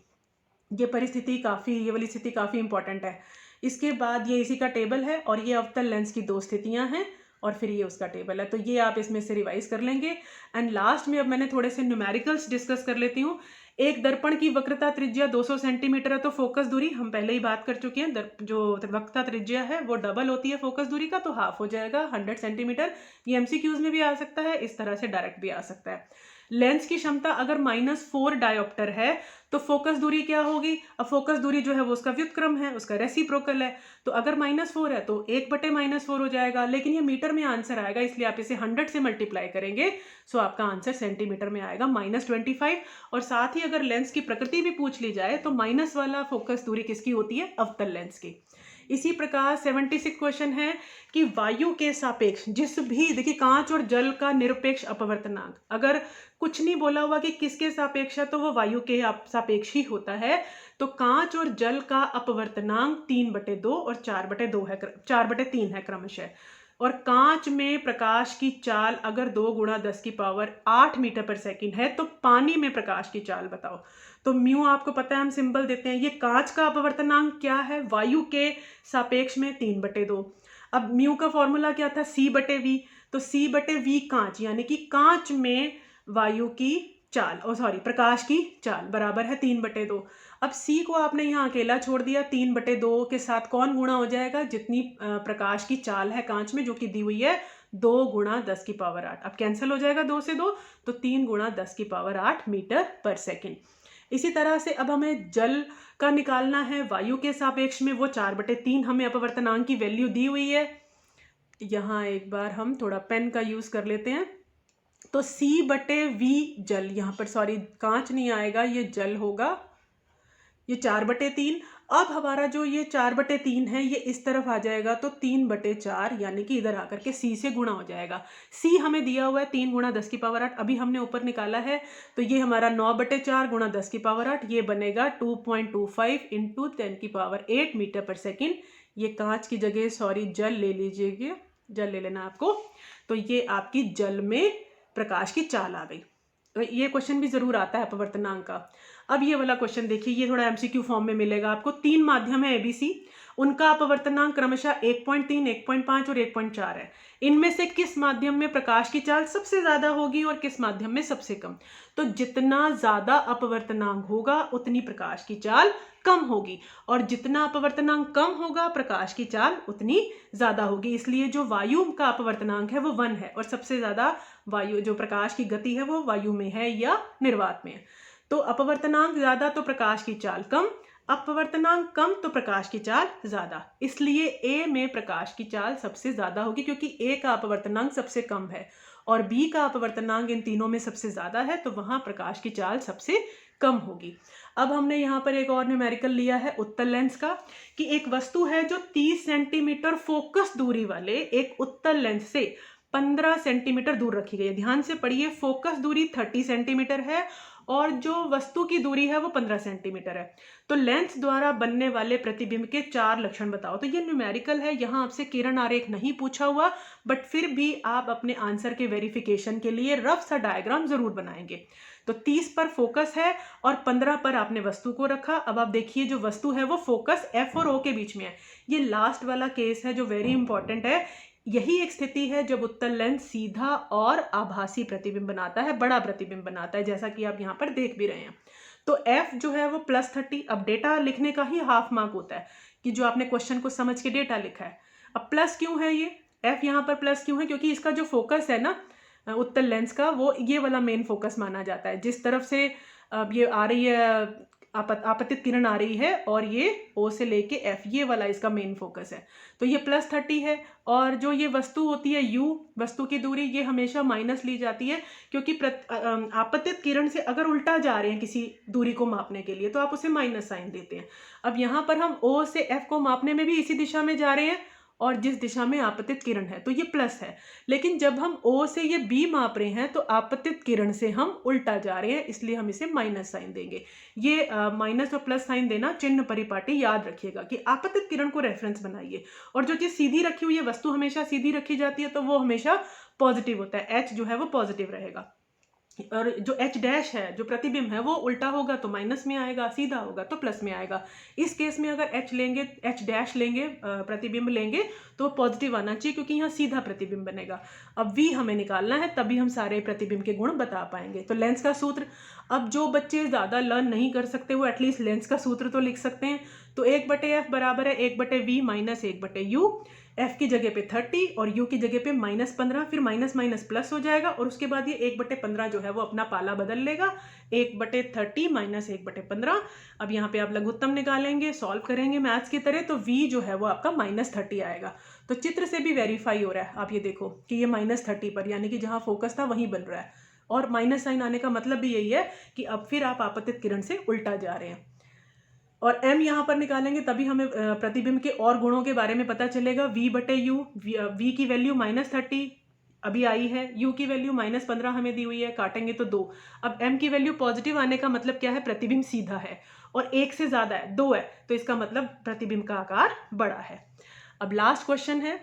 ये परिस्थिति काफ़ी, ये वाली स्थिति काफ़ी इंपॉर्टेंट है। इसके बाद ये इसी का टेबल है और ये अवतल लेंस की 2 स्थितियां हैं और फिर ये उसका टेबल है। तो ये आप इसमें से रिवाइज कर लेंगे। एंड लास्ट में अब मैंने थोड़े से न्यूमेरिकल्स डिस्कस कर लेती हूँ। एक दर्पण की वक्रता त्रिज्या 200 सेंटीमीटर है तो फोकस दूरी हम पहले ही बात कर चुके हैं, जो वक्रता त्रिज्या है वो डबल होती है फोकस दूरी का, तो हाफ हो जाएगा 100 सेंटीमीटर। ये एमसीक्यूज में भी आ सकता है, इस तरह से डायरेक्ट भी आ सकता है। लेंस की क्षमता अगर -4 डायोप्टर है तो फोकस दूरी क्या होगी? अब फोकस दूरी जो है वो उसका व्युत्क्रम है, उसका रेसिप्रोकल है। तो अगर -4 है तो 1/-4 हो जाएगा, लेकिन ये मीटर में आंसर आएगा इसलिए आप इसे 100 से मल्टीप्लाई करेंगे, सो आपका आंसर सेंटीमीटर में आएगा, -25। और साथ ही अगर लेंस की प्रकृति भी पूछ ली जाए तो माइनस वाला फोकस दूरी किसकी होती है? अवतल लेंस की। इसी प्रकार 76 क्वेश्चन है कि वायु के सापेक्ष जिस भी, देखिए कांच और जल का निरपेक्ष अपवर्तनांक, अगर कुछ नहीं बोला हुआ कि किसके सापेक्ष है तो वो वायु के सापेक्ष ही होता है। तो कांच और जल का अपवर्तनांक 3/2 और 4/2 है, 4/3 है क्रमशः। और कांच में प्रकाश की चाल अगर 2 × 10⁸ मीटर पर सेकंड है तो पानी में प्रकाश की चाल बताओ। तो म्यू आपको पता है, हम सिंबल देते हैं। ये कांच का अपवर्तनांक क्या है? वायु के सापेक्ष में 3/2। अब म्यू का फॉर्मूला क्या था? C/V। तो C/V कांच, यानी कि कांच में वायु की चाल, प्रकाश की चाल बराबर है 3/2। अब C को आपने यहाँ अकेला छोड़ दिया, 3/2 के साथ कौन गुणा हो जाएगा? जितनी प्रकाश की चाल है कांच में जो कि दी हुई है 2 × 10⁸। अब कैंसिल हो जाएगा 2 से 2, तो 3 × 10⁸ मीटर पर सेकेंड। इसी तरह से अब हमें जल का निकालना है वायु के सापेक्ष में, वो 4/3 हमें अपवर्तनांक की वैल्यू दी हुई है। यहाँ एक बार हम थोड़ा पेन का यूज कर लेते हैं। तो C/V जल, यहाँ पर कांच नहीं आएगा, ये जल होगा। ये 4/3। अब हमारा जो ये 4/3 है ये इस तरफ आ जाएगा तो 3/4, यानी कि इधर आकर के c से गुणा हो जाएगा। c हमें दिया हुआ है 3 गुणा 10 की पावर 8, अभी हमने ऊपर निकाला है, तो ये हमारा 9/4 गुणा 10 की पावर 8, ये बनेगा 2.25 इंटू 10 की पावर 8 मीटर पर सेकेंड। ये कांच की जगह सॉरी जल ले लीजिएगा, जल ले लेना आपको। तो ये आपकी जल में प्रकाश की चाल आ गई। तो ये क्वेश्चन भी जरूर आता है अपवर्तनांक का। अब ये वाला क्वेश्चन देखिए, ये थोड़ा एमसीक्यू फॉर्म में मिलेगा आपको। 3 माध्यम है एबीसी, उनका अपवर्तनांक क्रमशः 1.3, 1.5 और 1.4 है। इनमें से किस माध्यम में प्रकाश की चाल सबसे ज्यादा होगी और किस माध्यम में सबसे कम? तो जितना ज्यादा अपवर्तनांक होगा उतनी प्रकाश की चाल कम होगी, और जितना अपवर्तनांक कम होगा प्रकाश की चाल उतनी ज्यादा होगी। इसलिए जो वायु का अपवर्तनांक है वो 1 है, और सबसे ज्यादा वायु जो प्रकाश की गति है वो वायु में है या निर्वात में है। तो अपवर्तनांक ज्यादा तो प्रकाश की चाल कम, अपवर्तनांक कम तो प्रकाश की चाल ज्यादा। इसलिए ए में प्रकाश की चाल सबसे ज्यादा होगी, क्योंकि ए का अपवर्तनांक सबसे कम है और बी का अपवर्तनांक इन तीनों में सबसे ज्यादा है, तो वहां प्रकाश की चाल सबसे कम होगी। अब हमने यहाँ पर एक और न्यूमेरिकल लिया है उत्तल लेंस का, कि एक वस्तु है जो 30 सेंटीमीटर फोकस दूरी वाले एक उत्तल लेंस से 15 सेंटीमीटर दूर रखी गई है। ध्यान से पढ़िए, फोकस दूरी 30 सेंटीमीटर है और जो वस्तु की दूरी है वो 15 सेंटीमीटर है। तो लेंस द्वारा बनने वाले प्रतिबिंब के 4 लक्षण बताओ। तो ये न्यूमेरिकल है, यहाँ आपसे किरण आरेख नहीं पूछा हुआ, बट फिर भी आप अपने आंसर के वेरिफिकेशन के लिए रफ सा डायग्राम जरूर बनाएंगे। तो 30 पर फोकस है और 15 पर आपने वस्तु को रखा। अब आप देखिए जो वस्तु है वो फोकस F और O के बीच में है। ये लास्ट वाला केस है जो वेरी इंपॉर्टेंट है। यही एक स्थिति है जब उत्तल लेंस सीधा और आभासी प्रतिबिंब बनाता है, बड़ा प्रतिबिंब बनाता है, जैसा कि आप यहाँ पर देख भी रहे हैं। तो F जो है वो +30। अब डेटा लिखने का ही हाफ मार्क होता है कि जो आपने क्वेश्चन को समझ के डेटा लिखा है। अब प्लस क्यों है ये F यहाँ पर प्लस क्यों है? क्योंकि इसका जो फोकस है ना उत्तल लेंस का, वो ये वाला मेन फोकस माना जाता है। जिस तरफ से अब ये आ रही है आपतित किरण आ रही है और ये O से लेके F, ये वाला इसका मेन फोकस है। तो ये +30 है, और जो ये वस्तु होती है U, वस्तु की दूरी, ये हमेशा माइनस ली जाती है, क्योंकि आपतित किरण से अगर उल्टा जा रहे हैं किसी दूरी को मापने के लिए तो आप उसे माइनस साइन देते हैं। अब यहाँ पर हम O से F को मापने में भी इसी दिशा में जा रहे हैं और जिस दिशा में आपतित किरण है, तो ये प्लस है। लेकिन जब हम O से ये B माप रहे हैं तो आपतित किरण से हम उल्टा जा रहे हैं, इसलिए हम इसे माइनस साइन देंगे। ये माइनस और प्लस साइन देना चिन्ह परिपाटी याद रखिएगा कि आपतित किरण को रेफरेंस बनाइए। और जो चीज सीधी रखी हुई है, वस्तु हमेशा सीधी रखी जाती है, तो वो हमेशा पॉजिटिव होता है, H जो है वो पॉजिटिव रहेगा। और जो H डैश है, जो प्रतिबिंब है, वो उल्टा होगा तो माइनस में आएगा, सीधा होगा तो प्लस में आएगा। इस केस में अगर H लेंगे, H डैश लेंगे, प्रतिबिंब लेंगे, तो पॉजिटिव आना चाहिए, क्योंकि यहाँ सीधा प्रतिबिंब बनेगा। अब V हमें निकालना है, तभी हम सारे प्रतिबिंब के गुण बता पाएंगे। तो लेंस का सूत्र, अब जो बच्चे ज़्यादा लर्न नहीं कर सकते वो एटलीस्ट लेंस का सूत्र तो लिख सकते हैं। तो 1/F बराबर है 1/V माइनस 1/U। F की जगह पे 30 और U की जगह पे -15, फिर माइनस माइनस प्लस हो जाएगा, और उसके बाद ये 1/15 जो है वो अपना पाला बदल लेगा, 1/30 माइनस 1/15। अब यहाँ पे आप लघुत्तम निकालेंगे, सॉल्व करेंगे मैथ्स की तरह, तो V जो है वो आपका -30 आएगा। तो चित्र से भी वेरीफाई हो रहा है, आप ये देखो कि ये -30 पर, यानी कि जहाँ फोकस था वहीं बन रहा है, और माइनस साइन आने का मतलब भी यही है कि अब फिर आप आपतित किरण से उल्टा जा रहे हैं। और M यहाँ पर निकालेंगे तभी हमें प्रतिबिंब के और गुणों के बारे में पता चलेगा। V/U, V की वैल्यू -30 अभी आई है, U की वैल्यू -15 हमें दी हुई है, काटेंगे तो 2। अब M की वैल्यू पॉजिटिव आने का मतलब क्या है? प्रतिबिंब सीधा है और 1 से ज्यादा है, 2 है, तो इसका मतलब प्रतिबिंब का आकार बड़ा है। अब लास्ट क्वेश्चन है,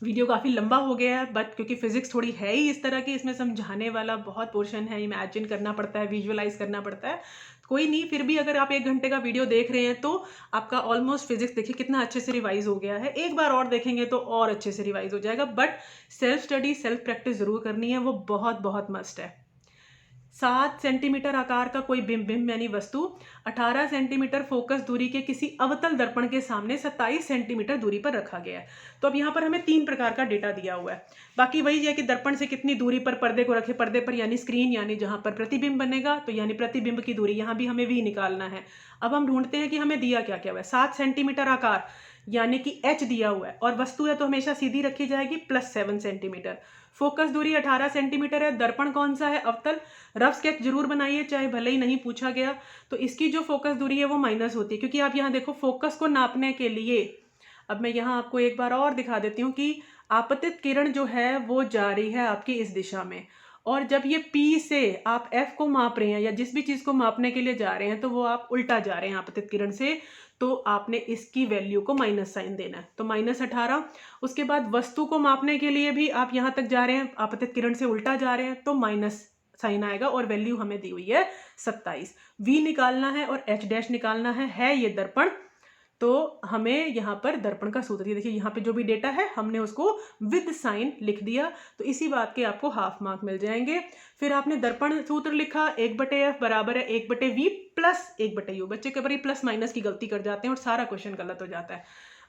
वीडियो काफ़ी लंबा हो गया है, बट क्योंकि फिजिक्स थोड़ी है ही इस तरह की, इसमें समझाने वाला बहुत पोर्शन है, इमेजिन करना पड़ता है, विजुअलाइज करना पड़ता है। कोई नहीं, फिर भी अगर आप 1 घंटे का वीडियो देख रहे हैं तो आपका ऑलमोस्ट फिजिक्स देखिए कितना अच्छे से रिवाइज हो गया है। एक बार और देखेंगे तो और अच्छे से रिवाइज हो जाएगा, but self study, self practice जरूर करनी है, वो बहुत बहुत मस्ट है। 7 सेंटीमीटर आकार का कोई बिंब यानी वस्तु 18 सेंटीमीटर फोकस दूरी के किसी अवतल दर्पण के सामने 27 सेंटीमीटर दूरी पर रखा गया है। तो अब यहाँ पर हमें 3 प्रकार का डेटा दिया हुआ है, बाकी वही है कि दर्पण से कितनी दूरी पर पर्दे को रखे, पर्दे पर यानी स्क्रीन, यानी जहाँ पर प्रतिबिंब बनेगा, तो यानी प्रतिबिंब की दूरी, यहाँ भी हमें V निकालना है। अब हम ढूंढते हैं कि हमें दिया क्या क्या हुआ है। 7 सेंटीमीटर आकार यानी कि H दिया हुआ है, और वस्तु है तो हमेशा सीधी रखी जाएगी, +7 सेंटीमीटर। फोकस दूरी 18 सेंटीमीटर है। दर्पण कौन सा है? अवतल। रफ स्केच जरूर बनाइए, चाहे भले ही नहीं पूछा गया। तो इसकी जो फोकस दूरी है वो माइनस होती है, क्योंकि आप यहाँ देखो फोकस को नापने के लिए, अब मैं यहाँ आपको एक बार और दिखा देती हूँ कि आपतित किरण जो है वो जा रही है आपकी इस दिशा में, और जब ये P से आप F को माप रहे हैं या जिस भी चीज़ को मापने के लिए जा रहे हैं तो वो आप उल्टा जा रहे हैं आपतित किरण से, तो आपने इसकी वैल्यू को माइनस साइन देना है, तो -18। उसके बाद वस्तु को मापने के लिए भी आप यहाँ तक जा रहे हैं, आपतित किरण से उल्टा जा रहे हैं, तो माइनस साइन आएगा, और वैल्यू हमें दी हुई है 27। V निकालना है और H डैश निकालना है ये दर्पण। तो हमें यहाँ पर दर्पण का सूत्र, देखिए यहाँ पे जो भी डेटा है हमने उसको विद साइन लिख दिया, तो इसी बात के आपको हाफ मार्क मिल जाएंगे। फिर आपने दर्पण सूत्र लिखा, 1/f बराबर है 1/v प्लस 1/u। बच्चे कई बार प्लस माइनस की गलती कर जाते हैं और सारा क्वेश्चन गलत हो जाता है।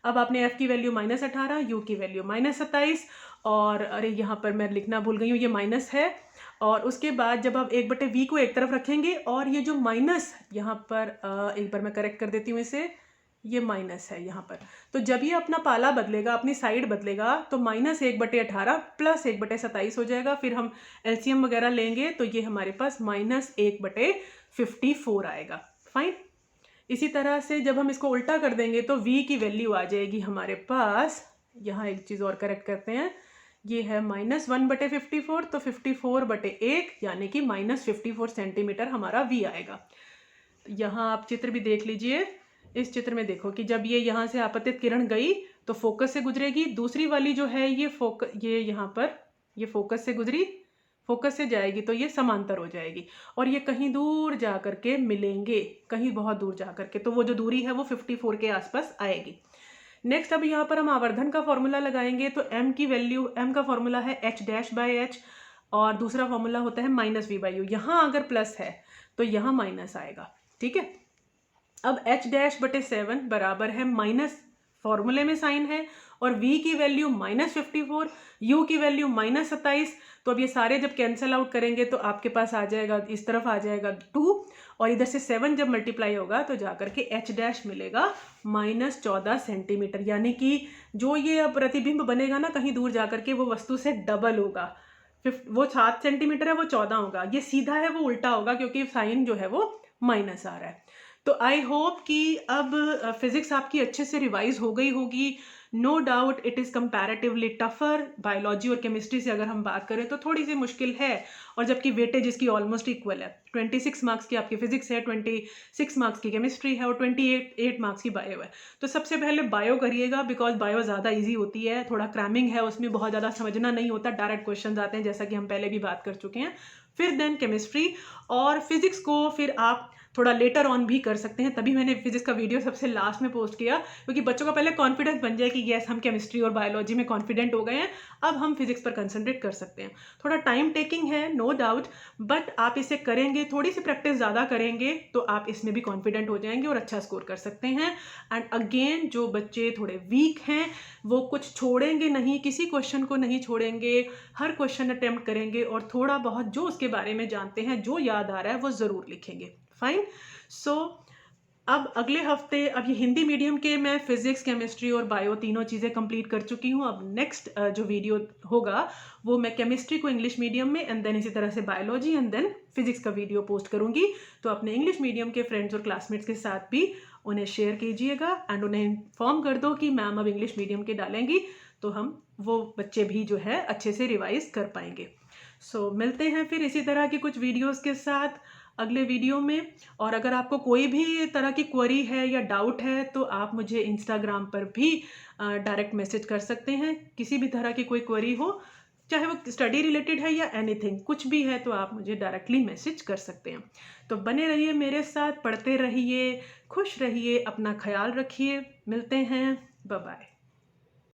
अब आपने f की वैल्यू -18, u की वैल्यू -27, और अरे यहाँ पर मैं लिखना भूल गई हूँ, ये माइनस है। और उसके बाद जब आप 1/v को एक तरफ रखेंगे, और ये जो माइनस यहाँ पर एक बार मैं करेक्ट कर देती हूँ इसे, ये माइनस है यहाँ पर, तो जब ये अपना पाला बदलेगा, अपनी साइड बदलेगा, तो -1/18 प्लस 1/27 हो जाएगा। फिर हम एलसीएम वगैरह लेंगे तो ये हमारे पास -1/54 आएगा। फाइन। इसी तरह से जब हम इसको उल्टा कर देंगे तो v की वैल्यू आ जाएगी हमारे पास, यहाँ एक चीज़ और करेक्ट करते हैं, ये है -1/54, तो 54/1 यानी कि -54 सेंटीमीटर हमारा v आएगा। यहाँ आप चित्र भी देख लीजिए, इस चित्र में देखो कि जब ये यहाँ से आपतित किरण गई तो फोकस से गुजरेगी, दूसरी वाली जो है ये यहाँ पर ये फोकस से गुजरी, फोकस से जाएगी तो ये समांतर हो जाएगी, और ये कहीं दूर जा करके मिलेंगे, कहीं बहुत दूर जा करके, तो वो जो दूरी है वो 54 के आसपास आएगी। नेक्स्ट अब यहाँ पर हम आवर्धन का फॉर्मूला लगाएंगे, तो m की वैल्यू, m का फॉर्मूला है h डैश बाई h, और दूसरा फॉर्मूला होता है -v/u। यहाँ अगर प्लस है तो यहाँ माइनस आएगा, ठीक है। अब h-7 बराबर है माइनस, फॉर्मूले में साइन है, और v की वैल्यू -54, u की वैल्यू -27, तो अब ये सारे जब कैंसिल आउट करेंगे तो आपके पास आ जाएगा, इस तरफ आ जाएगा 2, और इधर से 7 जब मल्टीप्लाई होगा तो जाकर के h डैश मिलेगा -14 सेंटीमीटर, यानी कि जो ये अब प्रतिबिंब बनेगा ना कहीं दूर जाकर के, वो वस्तु से डबल होगा। वो 7 सेंटीमीटर है, वो 14 होगा, ये सीधा है वो उल्टा होगा, क्योंकि साइन जो है वो माइनस आ रहा है। तो आई होप कि अब फिजिक्स आपकी अच्छे से रिवाइज हो गई होगी। No doubt it is comparatively tougher. Biology और केमिस्ट्री से अगर हम बात करें तो थोड़ी सी मुश्किल है, और जबकि वेटेज इसकी ऑलमोस्ट इक्वल है। 26 मार्क्स की आपकी फिजिक्स है, 26 मार्क्स की केमिस्ट्री है, और 28 मार्क्स की बायो है। तो सबसे पहले बायो करिएगा, बिकॉज बायो ज़्यादा ईजी होती है, थोड़ा क्रैमिंग है उसमें, बहुत ज़्यादा समझना नहीं होता, डायरेक्ट क्वेश्चन आते हैं, जैसा कि हम पहले भी बात कर चुके हैं। फिर देन केमिस्ट्री, और फिजिक्स को फिर आप थोड़ा लेटर ऑन भी कर सकते हैं, तभी मैंने फिजिक्स का वीडियो सबसे लास्ट में पोस्ट किया, क्योंकि बच्चों का पहले कॉन्फिडेंस बन जाए कि यस हम केमिस्ट्री और बायोलॉजी में कॉन्फिडेंट हो गए हैं, अब हम फिजिक्स पर कंसंट्रेट कर सकते हैं। थोड़ा टाइम टेकिंग है नो डाउट, बट आप इसे करेंगे, थोड़ी सी प्रैक्टिस ज़्यादा करेंगे तो आप इसमें भी कॉन्फिडेंट हो जाएंगे और अच्छा स्कोर कर सकते हैं। एंड अगेन जो बच्चे थोड़े वीक हैं वो कुछ छोड़ेंगे नहीं, किसी क्वेश्चन को नहीं छोड़ेंगे, हर क्वेश्चन अटेम्प्ट करेंगे, और थोड़ा बहुत जो उसके बारे में जानते हैं, जो याद आ रहा है वो ज़रूर लिखेंगे। फाइन। सो अब अगले हफ्ते, अब ये हिंदी मीडियम के मैं फिजिक्स, केमिस्ट्री और बायो तीनों चीज़ें कंप्लीट कर चुकी हूँ। अब नेक्स्ट जो वीडियो होगा वो मैं केमिस्ट्री को इंग्लिश मीडियम में, एंड देन इसी तरह से बायोलॉजी, एंड देन फिजिक्स का वीडियो पोस्ट करूँगी। तो अपने इंग्लिश मीडियम के फ्रेंड्स और क्लासमेट्स के साथ भी उन्हें शेयर कीजिएगा, एंड उन्हें इन्फॉर्म कर दो कि मैम अब इंग्लिश मीडियम के डालेंगी, तो हम वो बच्चे भी जो है अच्छे से रिवाइज कर पाएंगे। सो मिलते हैं फिर इसी तरह की कुछ वीडियोज़ के साथ अगले वीडियो में। और अगर आपको कोई भी तरह की क्वेरी है या डाउट है तो आप मुझे इंस्टाग्राम पर भी डायरेक्ट मैसेज कर सकते हैं। किसी भी तरह की कोई क्वेरी हो, चाहे वो स्टडी रिलेटेड है या एनीथिंग, कुछ भी है तो आप मुझे डायरेक्टली मैसेज कर सकते हैं। तो बने रहिए मेरे साथ, पढ़ते रहिए, खुश रहिए, अपना ख्याल रखिए। मिलते हैं, बाय बाय।